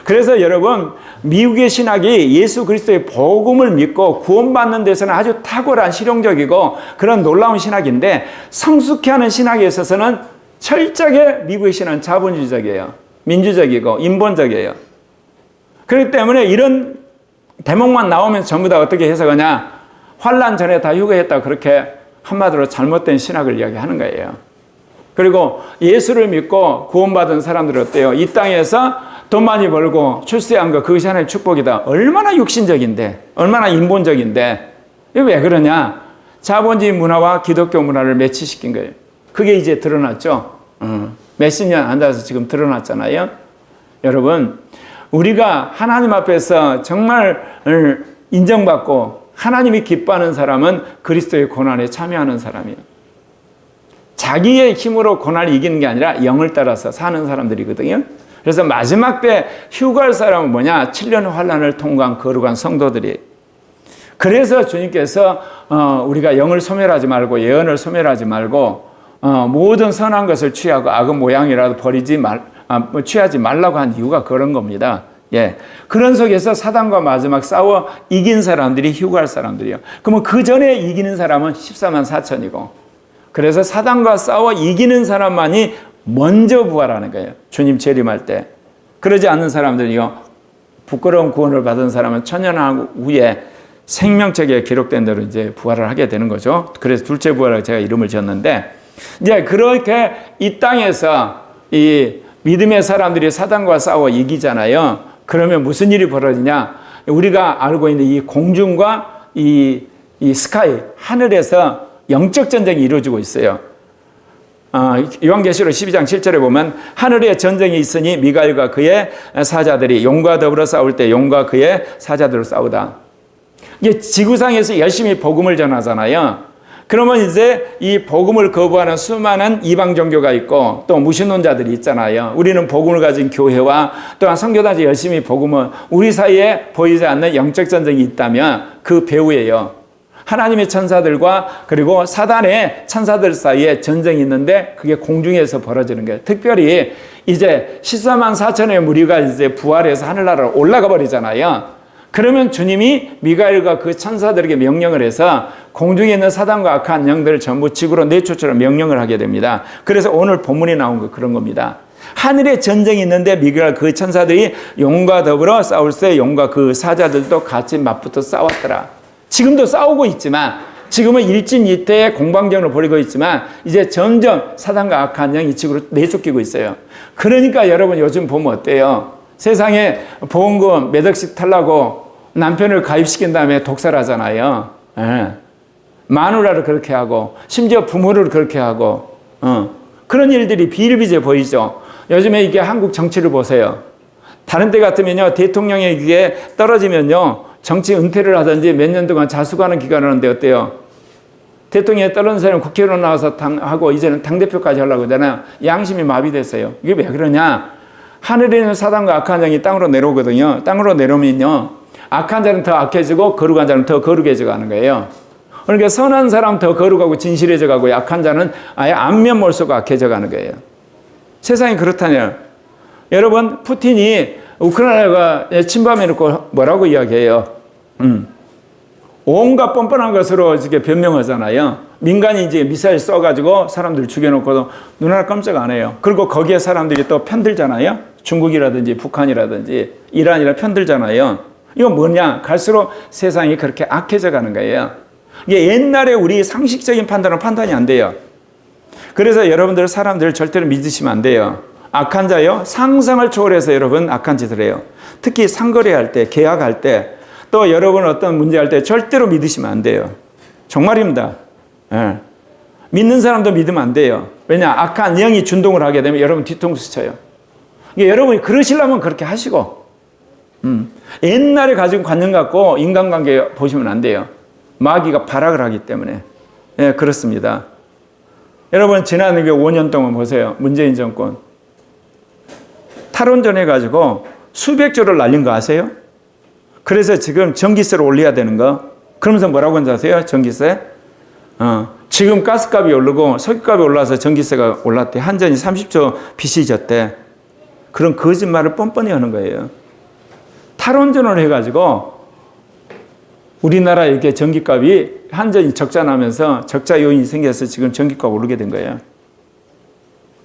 그래서 여러분, 미국의 신학이 예수 그리스도의 복음을 믿고 구원받는 데서는 아주 탁월한 실용적이고 그런 놀라운 신학인데, 성숙해하는 신학에 있어서는 철저하게 미국의 신학은 자본주의적이에요. 민주적이고 인본적이에요. 그렇기 때문에 이런 대목만 나오면 전부 다 어떻게 해석하냐, 환란 전에 다 휴거했다, 그렇게 한마디로 잘못된 신학을 이야기하는 거예요. 그리고 예수를 믿고 구원받은 사람들은 어때요? 이 땅에서 돈 많이 벌고 출세한 거, 그것이 하나님의 축복이다. 얼마나 육신적인데, 얼마나 인본적인데. 이게 왜 그러냐? 자본주의 문화와 기독교 문화를 매치시킨 거예요. 그게 이제 드러났죠. 몇십 년 앉아서 지금 드러났잖아요. 여러분, 우리가 하나님 앞에서 정말 인정받고 하나님이 기뻐하는 사람은 그리스도의 고난에 참여하는 사람이에요. 자기의 힘으로 고난을 이기는 게 아니라 영을 따라서 사는 사람들이거든요. 그래서 마지막 때 휴거할 사람은 뭐냐? 7년 환란을 통과한 거룩한 성도들이. 그래서 주님께서 우리가 영을 소멸하지 말고 예언을 소멸하지 말고 모든 선한 것을 취하고 악은 모양이라도 취하지 말라고 한 이유가 그런 겁니다. 예. 그런 속에서 사단과 마지막 싸워 이긴 사람들이 휴거할 사람들이요. 그러면 그 전에 이기는 사람은 14만 4천이고, 그래서 사단과 싸워 이기는 사람만이 먼저 부활하는 거예요. 주님 재림할 때. 그러지 않는 사람들이요, 부끄러운 구원을 받은 사람은 천년 후에 생명책에 기록된 대로 이제 부활을 하게 되는 거죠. 그래서 둘째 부활을 제가 이름을 지었는데, 이제 그렇게 이 땅에서 이 믿음의 사람들이 사단과 싸워 이기잖아요. 그러면 무슨 일이 벌어지냐? 우리가 알고 있는 이 공중과 이 스카이, 하늘에서 영적 전쟁이 이루어지고 있어요. 요한계시록 12장 7절에 보면 하늘에 전쟁이 있으니 미가엘과 그의 사자들이 용과 더불어 싸울 때 용과 그의 사자들을 싸우다. 이게 지구상에서 열심히 복음을 전하잖아요. 그러면 이제 이 복음을 거부하는 수많은 이방 종교가 있고 또 무신론자들이 있잖아요. 우리는 복음을 가진 교회와 또한 선교단체 열심히 복음을, 우리 사이에 보이지 않는 영적 전쟁이 있다면 그 배후에요, 하나님의 천사들과 그리고 사단의 천사들 사이에 전쟁이 있는데 그게 공중에서 벌어지는 거예요. 특별히 이제 14만 4천의 무리가 이제 부활해서 하늘나라로 올라가 버리잖아요. 그러면 주님이 미가엘과 그 천사들에게 명령을 해서 공중에 있는 사단과 악한 영들을 전부 지구로 내쫓으라 명령을 하게 됩니다. 그래서 오늘 본문에 나온 거 그런 겁니다. 하늘에 전쟁이 있는데 미가엘 그 천사들이 용과 더불어 싸울 때 용과 그 사자들도 같이 맞붙어 싸웠더라. 지금도 싸우고 있지만, 지금은 일진이태의 공방전을 벌이고 있지만 이제 점점 사단과 악한 영이 지구로 내쫓기고 있어요. 그러니까 여러분 요즘 보면 어때요? 세상에 보험금 몇 억씩 타려고 남편을 가입시킨 다음에 독살을 하잖아요. 예. 마누라를 그렇게 하고 심지어 부모를 그렇게 하고 그런 일들이 비일비재 보이죠. 요즘에 이게 한국 정치를 보세요. 다른 때 같으면요, 대통령의 귀에 떨어지면요 정치 은퇴를 하든지 몇 년 동안 자숙하는 기간을 하는데 어때요? 대통령에 떨어진 사람은 국회의원 나와서 하고 이제는 당대표까지 하려고 하잖아요. 양심이 마비됐어요. 이게 왜 그러냐? 하늘에 있는 사단과 악한 영이 땅으로 내려오거든요. 땅으로 내려오면요, 악한 자는 더 악해지고 거룩한 자는 더 거룩해져 가는 거예요. 그러니까 선한 사람 더 거룩하고 진실해져 가고 약한 자는 아예 안면몰수가 악해져 가는 거예요. 세상이 그렇다네요. 여러분, 푸틴이 우크라이나가 침범해놓고 뭐라고 이야기해요? 온갖 뻔뻔한 것으로 이렇게 변명하잖아요. 민간이 이제 미사일 쏘가지고 사람들 죽여놓고도 눈 하나 깜짝 안 해요. 그리고 거기에 사람들이 또 편들잖아요. 중국이라든지 북한이라든지 이란이라 편들잖아요. 이건 뭐냐? 갈수록 세상이 그렇게 악해져 가는 거예요. 이게 옛날에 우리 상식적인 판단은 판단이 안 돼요. 그래서 여러분들 사람들을 절대로 믿으시면 안 돼요. 악한 자요, 상상을 초월해서 여러분 악한 짓을 해요. 특히 상거래할 때, 계약할 때, 또 여러분 어떤 문제할 때 절대로 믿으시면 안 돼요. 정말입니다. 예. 믿는 사람도 믿으면 안 돼요. 왜냐? 악한 영이 준동을 하게 되면 여러분 뒤통수 쳐요. 이게 여러분이 그러시려면 그렇게 하시고, 옛날에 가진 관념 갖고 인간관계 보시면 안 돼요. 마귀가 발악을 하기 때문에. 예, 그렇습니다. 여러분, 지난 5년 동안 보세요. 문재인 정권. 탈원전 해가지고 수백 조를 날린 거 아세요? 그래서 지금 전기세를 올려야 되는 거. 그러면서 뭐라고 하는지 아세요? 전기세? 지금 가스값이 오르고 석유값이 올라서 전기세가 올랐대. 한전이 30조 빚이 졌대. 그런 거짓말을 뻔뻔히 하는 거예요. 탈원전을 해가지고 우리나라 이렇게 전기값이 한전이 적자 나면서 적자 요인이 생겨서 지금 전기값 오르게 된 거예요.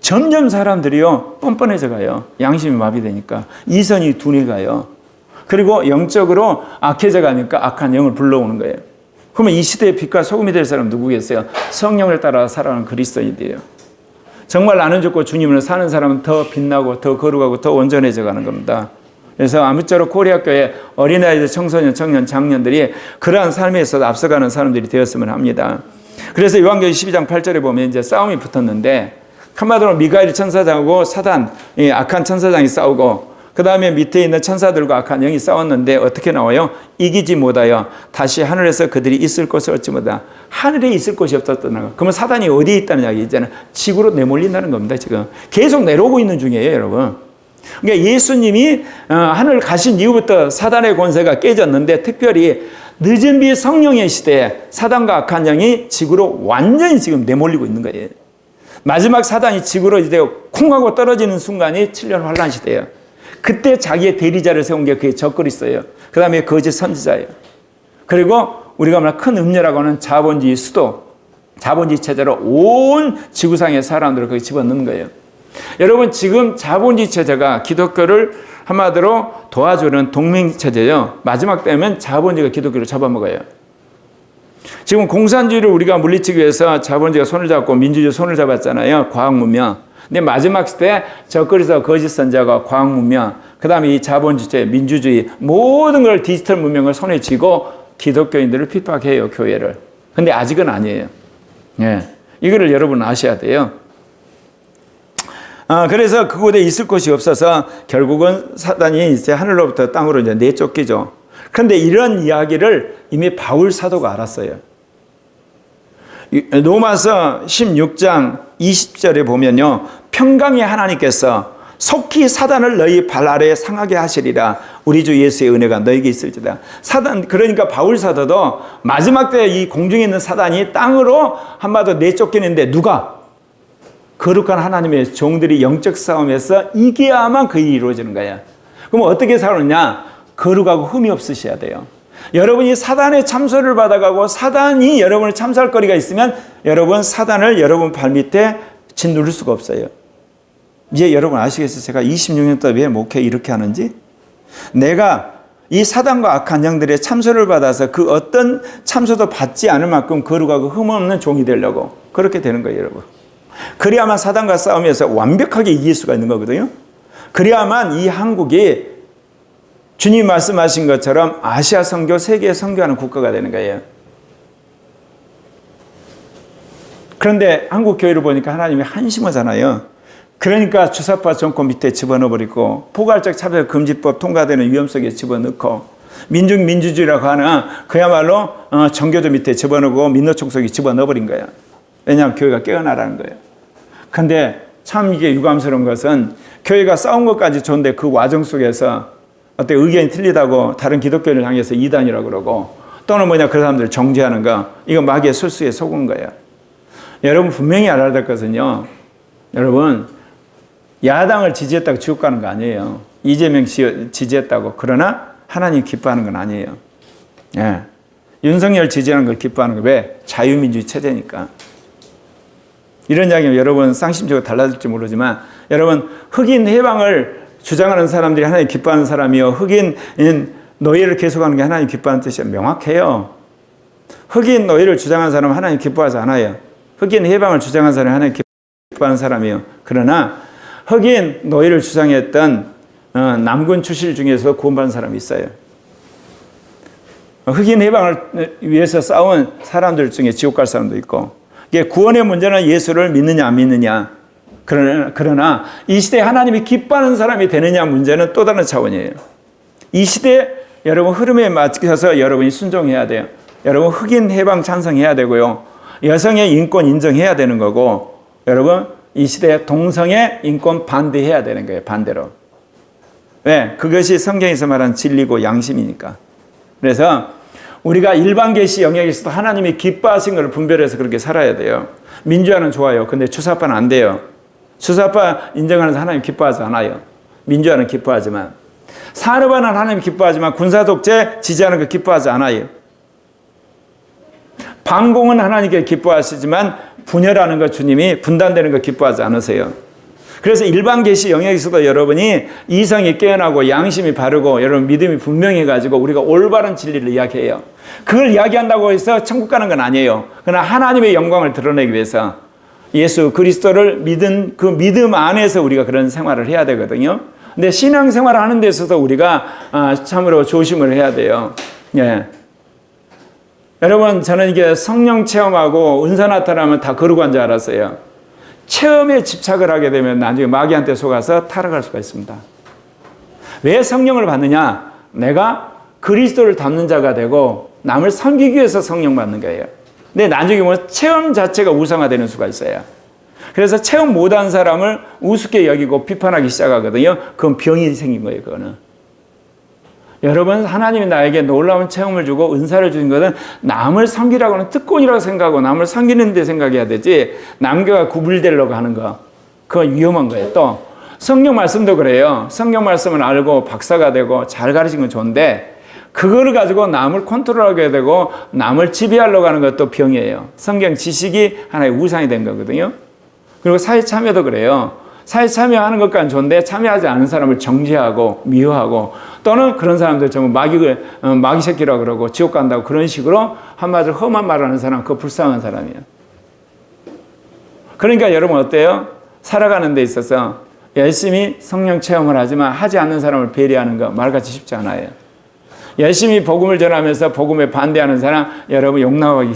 점점 사람들이요 뻔뻔해져 가요. 양심이 마비되니까 이성이 둔해가요. 그리고 영적으로 악해져 가니까 악한 영을 불러오는 거예요. 그러면 이 시대의 빛과 소금이 될 사람 누구겠어요? 성령을 따라 살아가는 그리스도인들이에요. 정말 나는 죽고 주님을 사는 사람은 더 빛나고 더 거룩하고 더 온전해져 가는 겁니다. 그래서 아무쪼록 코리아교회 어린아이들, 청소년, 청년, 장년들이 그러한 삶에 있어서 앞서가는 사람들이 되었으면 합니다. 그래서 요한계시록 12장 8절에 보면 이제 싸움이 붙었는데, 한마디로 미가엘 천사장하고 사단, 악한 천사장이 싸우고, 그 다음에 밑에 있는 천사들과 악한 영이 싸웠는데 어떻게 나와요? 이기지 못하여 다시 하늘에서 그들이 있을 곳을 얻지 못하다. 하늘에 있을 곳이 없었다는 거. 그러면 사단이 어디에 있다는 이야기 있잖아요. 지구로 내몰린다는 겁니다. 지금 계속 내려오고 있는 중이에요, 여러분. 그러니까 예수님이 하늘 가신 이후부터 사단의 권세가 깨졌는데, 특별히 늦은 비 성령의 시대에 사단과 악한 영이 지구로 완전히 지금 내몰리고 있는 거예요. 마지막 사단이 지구로 이제 쿵 하고 떨어지는 순간이 7년 환란 시대예요. 그때 자기의 대리자를 세운 게 그게 적그리스도예요. 그 다음에 거짓 선지자예요. 그리고 우리가 말하는 큰 음녀라고 하는 자본주의 수도, 자본주의 체제로 온 지구상의 사람들을 거기 집어넣는 거예요. 여러분, 지금 자본주의 체제가 기독교를 한마디로 도와주는 동맹체제예요. 마지막 때면 자본주의가 기독교를 잡아먹어요. 지금 공산주의를 우리가 물리치기 위해서 자본주의가 손을 잡고 민주주의 손을 잡았잖아요. 과학문명. 근데 마지막 때 적그리스도 거짓 선지자가 과학문명, 그 다음에 이 자본주의, 민주주의 모든 걸 디지털 문명을 손에 쥐고 기독교인들을 핍박해요, 교회를. 근데 아직은 아니에요. 예. 이거를 여러분 아셔야 돼요. 그래서 그곳에 있을 곳이 없어서 결국은 사단이 이제 하늘로부터 땅으로 이제 내쫓기죠. 그런데 이런 이야기를 이미 바울 사도가 알았어요. 로마서 16장 20절에 보면요. 평강의 하나님께서 속히 사단을 너희 발 아래에 상하게 하시리라. 우리 주 예수의 은혜가 너에게 있을지다. 사단, 그러니까 바울 사도도 마지막 때 이 공중에 있는 사단이 땅으로 한마디로 내쫓기는데 누가? 거룩한 하나님의 종들이 영적 싸움에서 이겨야만 그 일이 이루어지는 거야. 그럼 어떻게 살느냐? 거룩하고 흠이 없으셔야 돼요. 여러분이 사단의 참소를 받아가고 사단이 여러분을 참소할 거리가 있으면 여러분 사단을 여러분 발밑에 짓누를 수가 없어요. 이제 여러분 아시겠어요? 제가 26년 동안 왜 목회 이렇게 하는지? 내가 이 사단과 악한 영들의 참소를 받아서 그 어떤 참소도 받지 않을 만큼 거룩하고 흠 없는 종이 되려고 그렇게 되는 거예요, 여러분. 그래야만 사단과 싸우면서 완벽하게 이길 수가 있는 거거든요. 그래야만 이 한국이 주님 말씀하신 것처럼 아시아 선교, 세계에 선교하는 국가가 되는 거예요. 그런데 한국 교회를 보니까 하나님이 한심하잖아요. 그러니까 주사파 정권 밑에 집어넣어버리고 포괄적 차별금지법 통과되는 위험 속에 집어넣고 민주주의라고 하는 그야말로 정교조 밑에 집어넣고 민노총 속에 집어넣어버린 거예요. 왜냐하면 교회가 깨어나라는 거예요. 그런데 참 이게 유감스러운 것은 교회가 싸운 것까지 좋은데 그 와정 속에서 어때 의견이 틀리다고 다른 기독교를 향해서 이단이라고 그러고 또는 뭐냐 그 사람들을 정죄하는 거, 이거 마귀의 술수에 속은 거예요. 여러분 분명히 알아야 될 것은요. 여러분 야당을 지지했다고 지옥 가는 거 아니에요. 이재명 지지했다고. 그러나 하나님 기뻐하는 건 아니에요. 예. 윤석열 지지하는 걸 기뻐하는 거 왜? 자유민주주의 체제니까. 이런 이야기는 여러분 쌍심적으로 달라질지 모르지만 여러분 흑인 해방을 주장하는 사람들이 하나님 기뻐하는 사람이요. 흑인 노예를 계속하는 게 하나님 기뻐하는 뜻이에요. 명확해요. 흑인 노예를 주장하는 사람은 하나님 기뻐하지 않아요. 흑인 해방을 주장하는 사람은 하나님 기뻐하는 사람이에요. 그러나 흑인 노예를 주장했던 남군 출신 중에서 구원받은 사람이 있어요. 흑인 해방을 위해서 싸운 사람들 중에 지옥 갈 사람도 있고, 이게 구원의 문제는 예수를 믿느냐 안 믿느냐. 그러나 이 시대에 하나님이 기뻐하는 사람이 되느냐 문제는 또 다른 차원이에요. 이 시대 여러분 흐름에 맞춰서 여러분이 순종해야 돼요. 여러분 흑인 해방 찬성해야 되고요. 여성의 인권 인정해야 되는 거고, 여러분 이 시대에 동성애 인권 반대해야 되는 거예요. 반대로. 왜? 그것이 성경에서 말하는 진리고 양심이니까. 그래서 우리가 일반 계시 영역에서도 하나님이 기뻐하신 것을 분별해서 그렇게 살아야 돼요. 민주화는 좋아요. 근데 주사파는 안 돼요. 주사파 인정하는 하나님 기뻐하지 않아요. 민주화는 기뻐하지만. 산업화는 하나님 기뻐하지만 군사독재 지지하는 거 기뻐하지 않아요. 반공은 하나님께 기뻐하시지만 분열하는 거 주님이 분단되는 거 기뻐하지 않으세요. 그래서 일반 계시 영역에서도 여러분이 이성이 깨어나고 양심이 바르고 여러분 믿음이 분명해가지고 우리가 올바른 진리를 이야기해요. 그걸 이야기한다고 해서 천국 가는 건 아니에요. 그러나 하나님의 영광을 드러내기 위해서 예수 그리스도를 믿은 그 믿음 안에서 우리가 그런 생활을 해야 되거든요. 근데 신앙생활을 하는 데 있어서 우리가 참으로 조심을 해야 돼요. 예. 여러분 저는 이게 성령 체험하고 은사 나타나면 다 거룩한 줄 알았어요. 체험에 집착을 하게 되면 나중에 마귀한테 속아서 타락할 수가 있습니다. 왜 성령을 받느냐? 내가 그리스도를 닮는 자가 되고 남을 섬기기 위해서 성령 받는 거예요. 근데 나중에 보면 체험 자체가 우상화되는 수가 있어요. 그래서 체험 못한 사람을 우습게 여기고 비판하기 시작하거든요. 그건 병이 생긴 거예요. 그거는. 여러분 하나님이 나에게 놀라운 체험을 주고 은사를 주신 것은 남을 섬기라고 하는 특권이라고 생각하고 남을 섬기는 데 생각해야 되지 남과 구분되려고 하는 거 그건 위험한 거예요. 또 성경 말씀도 그래요. 성경 말씀을 알고 박사가 되고 잘 가르치는 건 좋은데 그거를 가지고 남을 컨트롤하게 되고 남을 지배하려고 하는 것도 병이에요. 성경 지식이 하나의 우상이 된 거거든요. 그리고 사회 참여도 그래요. 사회 참여하는 것까지는 좋은데 참여하지 않은 사람을 정죄하고 미워하고 또는 그런 사람들 전부 마귀 새끼라고 그러고 지옥 간다고 그런 식으로 한마디로 험한 말을 하는 사람, 그거 불쌍한 사람이에요. 그러니까 여러분 어때요? 살아가는 데 있어서 열심히 성령 체험을 하지만 하지 않는 사람을 배려하는 거 말같이 쉽지 않아요. 열심히 복음을 전하면서 복음에 반대하는 사람 여러분 용납하기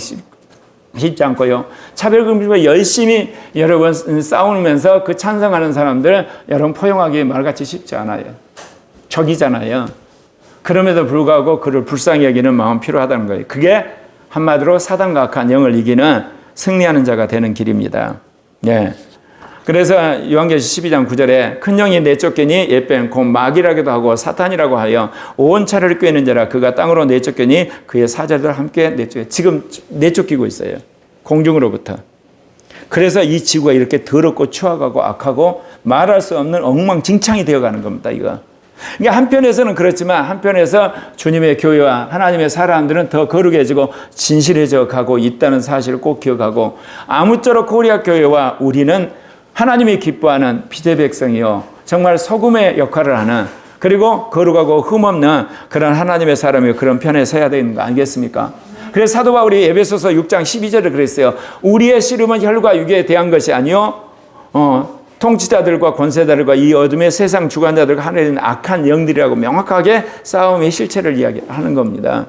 쉽지 않고요. 차별금지로 열심히 여러분 싸우면서 그 찬성하는 사람들 여러분 포용하기 말같이 쉽지 않아요. 적이잖아요. 그럼에도 불구하고 그를 불쌍히 여기는 마음 필요하다는 거예요. 그게 한마디로 사단과 악한 영을 이기는 승리하는 자가 되는 길입니다. 예. 그래서 요한계시 12장 9절에 큰 영이 내쫓기니 옛뱀 곧 마귀라기도 하고 사탄이라고 하여 온 차례를 꿰는 자라 그가 땅으로 내쫓기니 그의 사자들 함께 내쫓겨. 지금 내쫓기고 있어요. 공중으로부터. 그래서 이 지구가 이렇게 더럽고 추악하고 악하고 말할 수 없는 엉망진창이 되어가는 겁니다. 이거. 그러니까 한편에서는 그렇지만 한편에서 주님의 교회와 하나님의 사람들은 더 거룩해지고 진실해져 가고 있다는 사실을 꼭 기억하고 아무쪼록 코리아 교회와 우리는 하나님이 기뻐하는 피대 백성이요 정말 소금의 역할을 하는 그리고 거룩하고 흠없는 그런 하나님의 사람이 그런 편에 서야 되는 거 아니겠습니까? 그래서 사도 바울이 에베소서 6장 12절에 그랬어요. 우리의 씨름은 혈과 육에 대한 것이 아니요 통치자들과 권세자들과 이 어둠의 세상 주관자들과 하늘에 있는 악한 영들이라고 명확하게 싸움의 실체를 이야기하는 겁니다.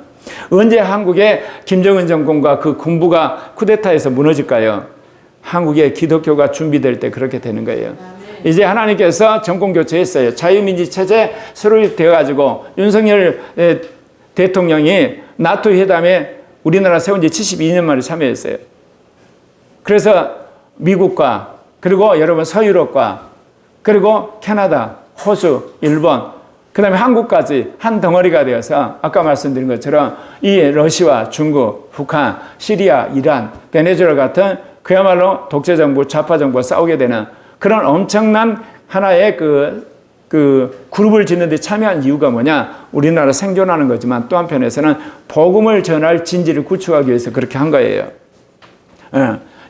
언제 한국의 김정은 정권과 그 군부가 쿠데타에서 무너질까요? 한국의 기독교가 준비될 때 그렇게 되는 거예요. 이제 하나님께서 정권 교체했어요. 자유민주 체제 수립되어가지고 윤석열 대통령이 나토 회담에 우리나라 세운 지 72년 만에 참여했어요. 그래서 미국과 그리고 여러분 서유럽과 그리고 캐나다, 호주, 일본 그 다음에 한국까지 한 덩어리가 되어서 아까 말씀드린 것처럼 이 러시아, 중국, 북한, 시리아, 이란, 베네수엘라 같은 그야말로 독재정부, 좌파정부가 싸우게 되는 그런 엄청난 하나의 그 그룹을 짓는 데 참여한 이유가 뭐냐? 우리나라 생존하는 거지만 또 한편에서는 복음을 전할 진지를 구축하기 위해서 그렇게 한 거예요.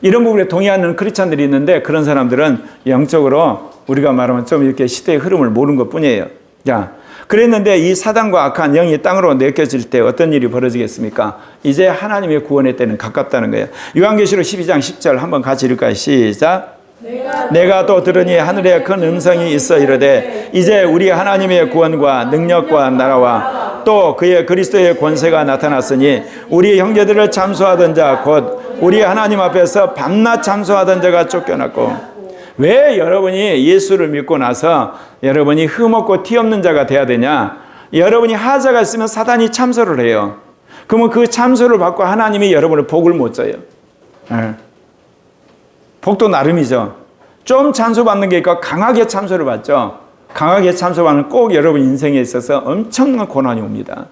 이런 부분에 동의하는 크리스찬들이 있는데 그런 사람들은 영적으로 우리가 말하면 좀 이렇게 시대의 흐름을 모르는 것 뿐이에요. 자, 그랬는데 이 사단과 악한 영이 땅으로 내껴질 때 어떤 일이 벌어지겠습니까? 이제 하나님의 구원의 때는 가깝다는 거예요. 요한계시록 12장 10절 한번 같이 읽을까요? 시작. 내가 또 들으니 하늘에 큰 음성이 있어 이르되 이제 우리 하나님의 구원과 능력과 나라와 또 그의 그리스도의 권세가 나타났으니 우리 형제들을 참소하던 자 곧 우리 하나님 앞에서 밤낮 참소하던 자가 쫓겨났고. 왜 여러분이 예수를 믿고 나서 여러분이 흠없고 티 없는 자가 돼야 되냐? 여러분이 하자가 있으면 사단이 참소를 해요. 그러면 그 참소를 받고 하나님이 여러분을 복을 못 줘요. 복도 나름이죠. 좀 참소받는 게 있고 강하게 참소를 받죠. 강하게 참소받는 꼭 여러분 인생에 있어서 엄청난 고난이 옵니다.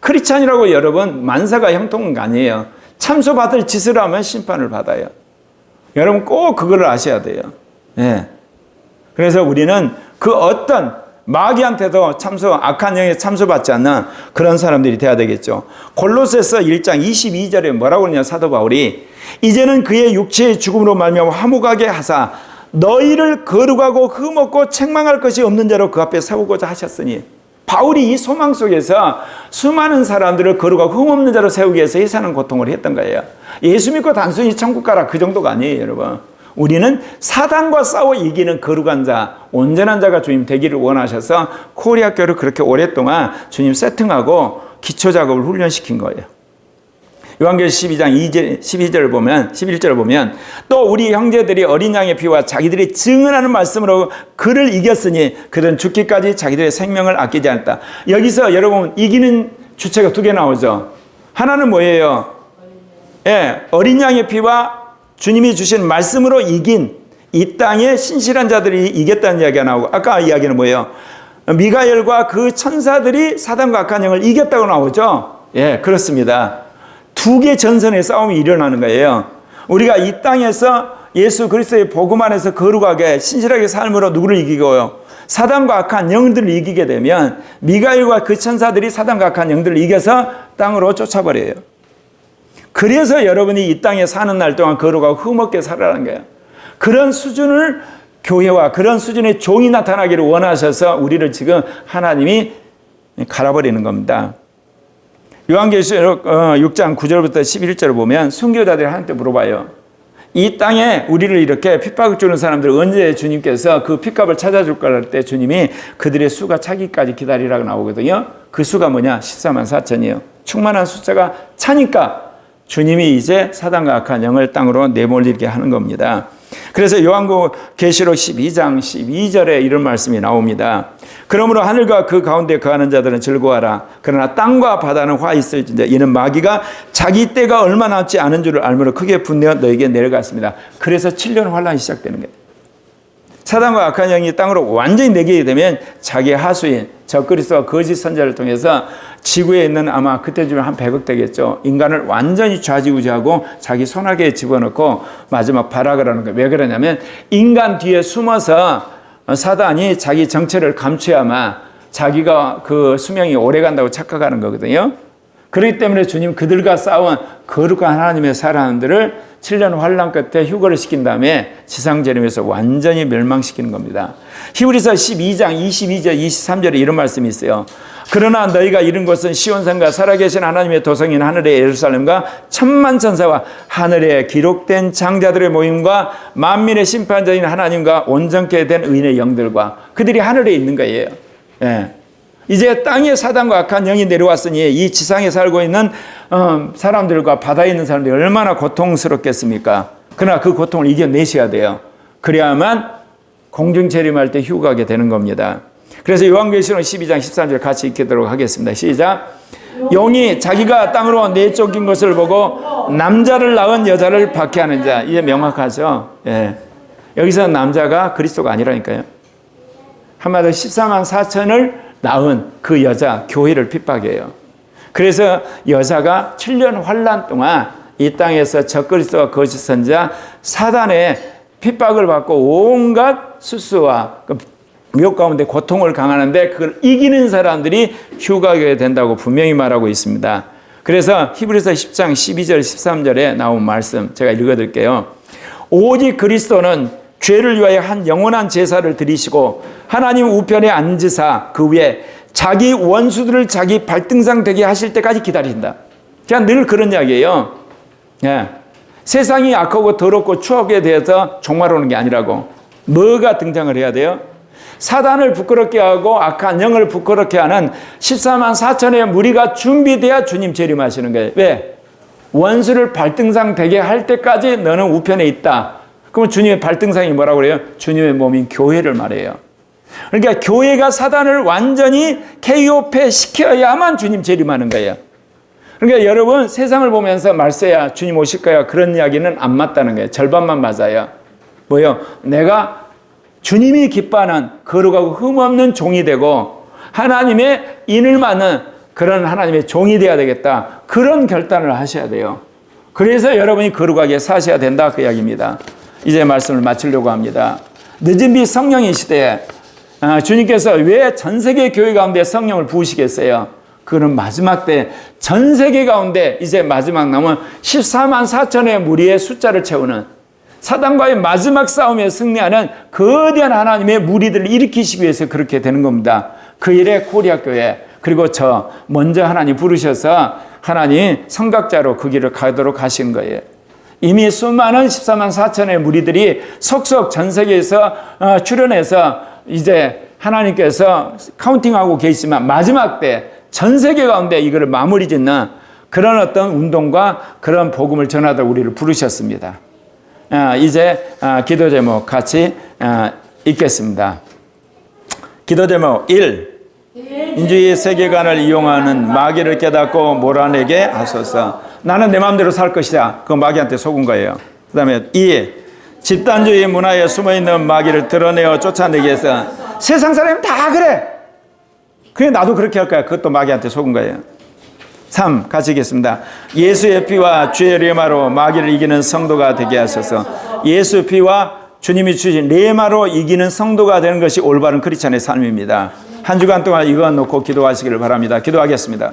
크리스찬이라고 여러분 만사가 형통한 거 아니에요. 참소받을 짓을 하면 심판을 받아요. 여러분 꼭 그걸 아셔야 돼요. 예. 그래서 우리는 그 어떤 마귀한테도 악한 영에 참소받지 않는 그런 사람들이 돼야 되겠죠. 골로새서 1장 22절에 뭐라고 그러냐 사도 바울이 이제는 그의 육체의 죽음으로 말미암아 화목하게 하사 너희를 거룩하고 흠없고 책망할 것이 없는 자로 그 앞에 세우고자 하셨으니 바울이 이 소망 속에서 수많은 사람들을 거룩하고 흠없는 자로 세우기 위해서 희생하는 고통을 했던 거예요. 예수 믿고 단순히 천국 가라 그 정도가 아니에요, 여러분. 우리는 사단과 싸워 이기는 거룩한 자, 온전한 자가 주님 되기를 원하셔서 코리아 교회를 그렇게 오랫동안 주님 세팅하고 기초 작업을 훈련시킨 거예요. 요한계시 12장 11절을 보면 또 우리 형제들이 어린 양의 피와 자기들이 증언하는 말씀으로 그를 이겼으니 그들은 죽기까지 자기들의 생명을 아끼지 않았다. 여기서 여러분 이기는 주체가 두 개 나오죠. 하나는 뭐예요? 어린 양의 피와 주님이 주신 말씀으로 이긴 이 땅의 신실한 자들이 이겼다는 이야기가 나오고 아까 이야기는 뭐예요? 미가엘과 그 천사들이 사단과 악한 영을 이겼다고 나오죠. 그렇습니다. 두 개 전선의 싸움이 일어나는 거예요. 우리가 이 땅에서 예수 그리스도의 복음 안에서 거룩하게 신실하게 삶으로 누구를 이기고요? 사단과 악한 영들을 이기게 되면 미가엘과 그 천사들이 사단과 악한 영들을 이겨서 땅으로 쫓아버려요. 그래서 여러분이 이 땅에 사는 날 동안 거룩하고 흠없게 살아라는 거예요. 그런 수준을 교회와 그런 수준의 종이 나타나기를 원하셔서 우리를 지금 하나님이 갈아버리는 겁니다. 요한계시록 6장 9절부터 11절을 보면 순교자들이 하나님께 물어봐요. 이 땅에 우리를 이렇게 핍박을 주는 사람들 언제 주님께서 그 핏값을 찾아줄 걸 할 때 주님이 그들의 수가 차기까지 기다리라고 나오거든요. 그 수가 뭐냐? 14만 4천이에요. 충만한 숫자가 차니까 주님이 이제 사단과 악한 영을 땅으로 내몰리게 하는 겁니다. 그래서 요한계시록 12장 12절에 이런 말씀이 나옵니다. 그러므로 하늘과 그 가운데 거하는 자들은 즐거워하라. 그러나 땅과 바다는 화 있을진데 이는 마귀가 자기 때가 얼마 남지 않은 줄을 알므로 크게 분내어 너에게 내려갔습니다. 그래서 7년 환란이 시작되는 거예요. 사단과 악한 영이 땅으로 완전히 내게 되면 자기 하수인 적그리스도와 거짓 선자를 통해서 지구에 있는 아마 그때쯤에 한 100억 되겠죠. 인간을 완전히 좌지우지하고 자기 손아귀에 집어넣고 마지막 발악을 하는 거예요. 왜 그러냐면 인간 뒤에 숨어서 사단이 자기 정체를 감춰야만 자기가 그 수명이 오래 간다고 착각하는 거거든요. 그렇기 때문에 주님 그들과 싸운 거룩한 하나님의 사람들을 7년 환란 끝에 휴거를 시킨 다음에 지상재림에서 완전히 멸망시키는 겁니다. 히브리서 12장 22절 23절에 이런 말씀이 있어요. 그러나 너희가 이룬 것은 시온산과 살아계신 하나님의 도성인 하늘의 예루살렘과 천만 천사와 하늘에 기록된 장자들의 모임과 만민의 심판자인 하나님과 온전케 된 의인의 영들과 그들이 하늘에 있는 거예요. 예. 이제 땅에 사단과 악한 영이 내려왔으니 이 지상에 살고 있는 사람들과 바다에 있는 사람들이 얼마나 고통스럽겠습니까? 그러나 그 고통을 이겨내셔야 돼요. 그래야만 공중 재림할 때 휴가하게 되는 겁니다. 그래서 요한계시록 12장 13절 같이 읽도록 하겠습니다. 시작. 용이 자기가 땅으로 내쫓긴 것을 보고 남자를 낳은 여자를 박해하는 자. 이제 명확하죠. 예. 여기서 남자가 그리스도가 아니라니까요. 한마디로 14만 4천을 낳은 그 여자 교회를 핍박해요. 그래서 여자가 7년 환란 동안 이 땅에서 적그리스도와 거짓 선자 사단의 핍박을 받고 온갖 수수와 미혹 가운데 고통을 강하는데 그걸 이기는 사람들이 휴가하게 된다고 분명히 말하고 있습니다. 그래서 히브리서 10장 12절 13절에 나온 말씀 제가 읽어드릴게요. 오직 그리스도는 죄를 위하여 한 영원한 제사를 드리시고 하나님 우편에 앉으사 그 위에 자기 원수들을 자기 발등상 되게 하실 때까지 기다린다. 그냥 늘 그런 이야기예요. 예. 세상이 악하고 더럽고 추하게 되어서 종말하는 게 아니라고. 뭐가 등장을 해야 돼요? 사단을 부끄럽게 하고 악한 영을 부끄럽게 하는 14만 4천의 무리가 준비돼야 주님 재림하시는 거예요. 왜? 원수를 발등상 되게 할 때까지 너는 우편에 있다. 그럼 주님의 발등상이 뭐라고 그래요? 주님의 몸인 교회를 말해요. 그러니까 교회가 사단을 완전히 KO패 시켜야만 주님 재림하는 거예요. 그러니까 여러분 세상을 보면서 말세야 주님 오실 거야 그런 이야기는 안 맞다는 거예요. 절반만 맞아요. 뭐요? 내가 주님이 기뻐하는 거룩하고 흠없는 종이 되고 하나님의 인을 맡는 그런 하나님의 종이 되어야 되겠다. 그런 결단을 하셔야 돼요. 그래서 여러분이 거룩하게 사셔야 된다 그 이야기입니다. 이제 말씀을 마치려고 합니다. 늦은 빛 성령의 시대에 주님께서 왜 전 세계 교회 가운데 성령을 부으시겠어요? 그는 마지막 때 전 세계 가운데 이제 마지막 남은 14만 4천의 무리의 숫자를 채우는 사단과의 마지막 싸움에 승리하는 거대한 하나님의 무리들을 일으키시기 위해서 그렇게 되는 겁니다. 그 일에 코리아 교회 그리고 저 먼저 하나님 부르셔서 하나님 성각자로 그 길을 가도록 하신 거예요. 이미 수많은 14만 4천의 무리들이 속속 전 세계에서 출현해서 이제 하나님께서 카운팅하고 계시지만 마지막 때 전 세계 가운데 이거를 마무리 짓는 그런 어떤 운동과 그런 복음을 전하도록 우리를 부르셨습니다. 이제 기도 제목 같이 읽겠습니다. 기도 제목 1. 인주의 세계관을 이용하는 마귀를 깨닫고 몰아내게 하소서. 나는 내 마음대로 살 것이다. 그 마귀한테 속은 거예요. 그 다음에 2. 집단주의 문화에 숨어있는 마귀를 드러내어 쫓아내기 위해서 세상 사람이 다 그래. 그래 나도 그렇게 할 거야. 그것도 마귀한테 속은 거예요. 3. 같이 읽겠습니다. 예수의 피와 주의 뢰마로 마귀를 이기는 성도가 되게 하소서. 예수 피와 주님이 주신 레마로 이기는 성도가 되는 것이 올바른 크리스찬의 삶입니다. 한 주간 동안 이거 놓고 기도하시기를 바랍니다. 기도하겠습니다.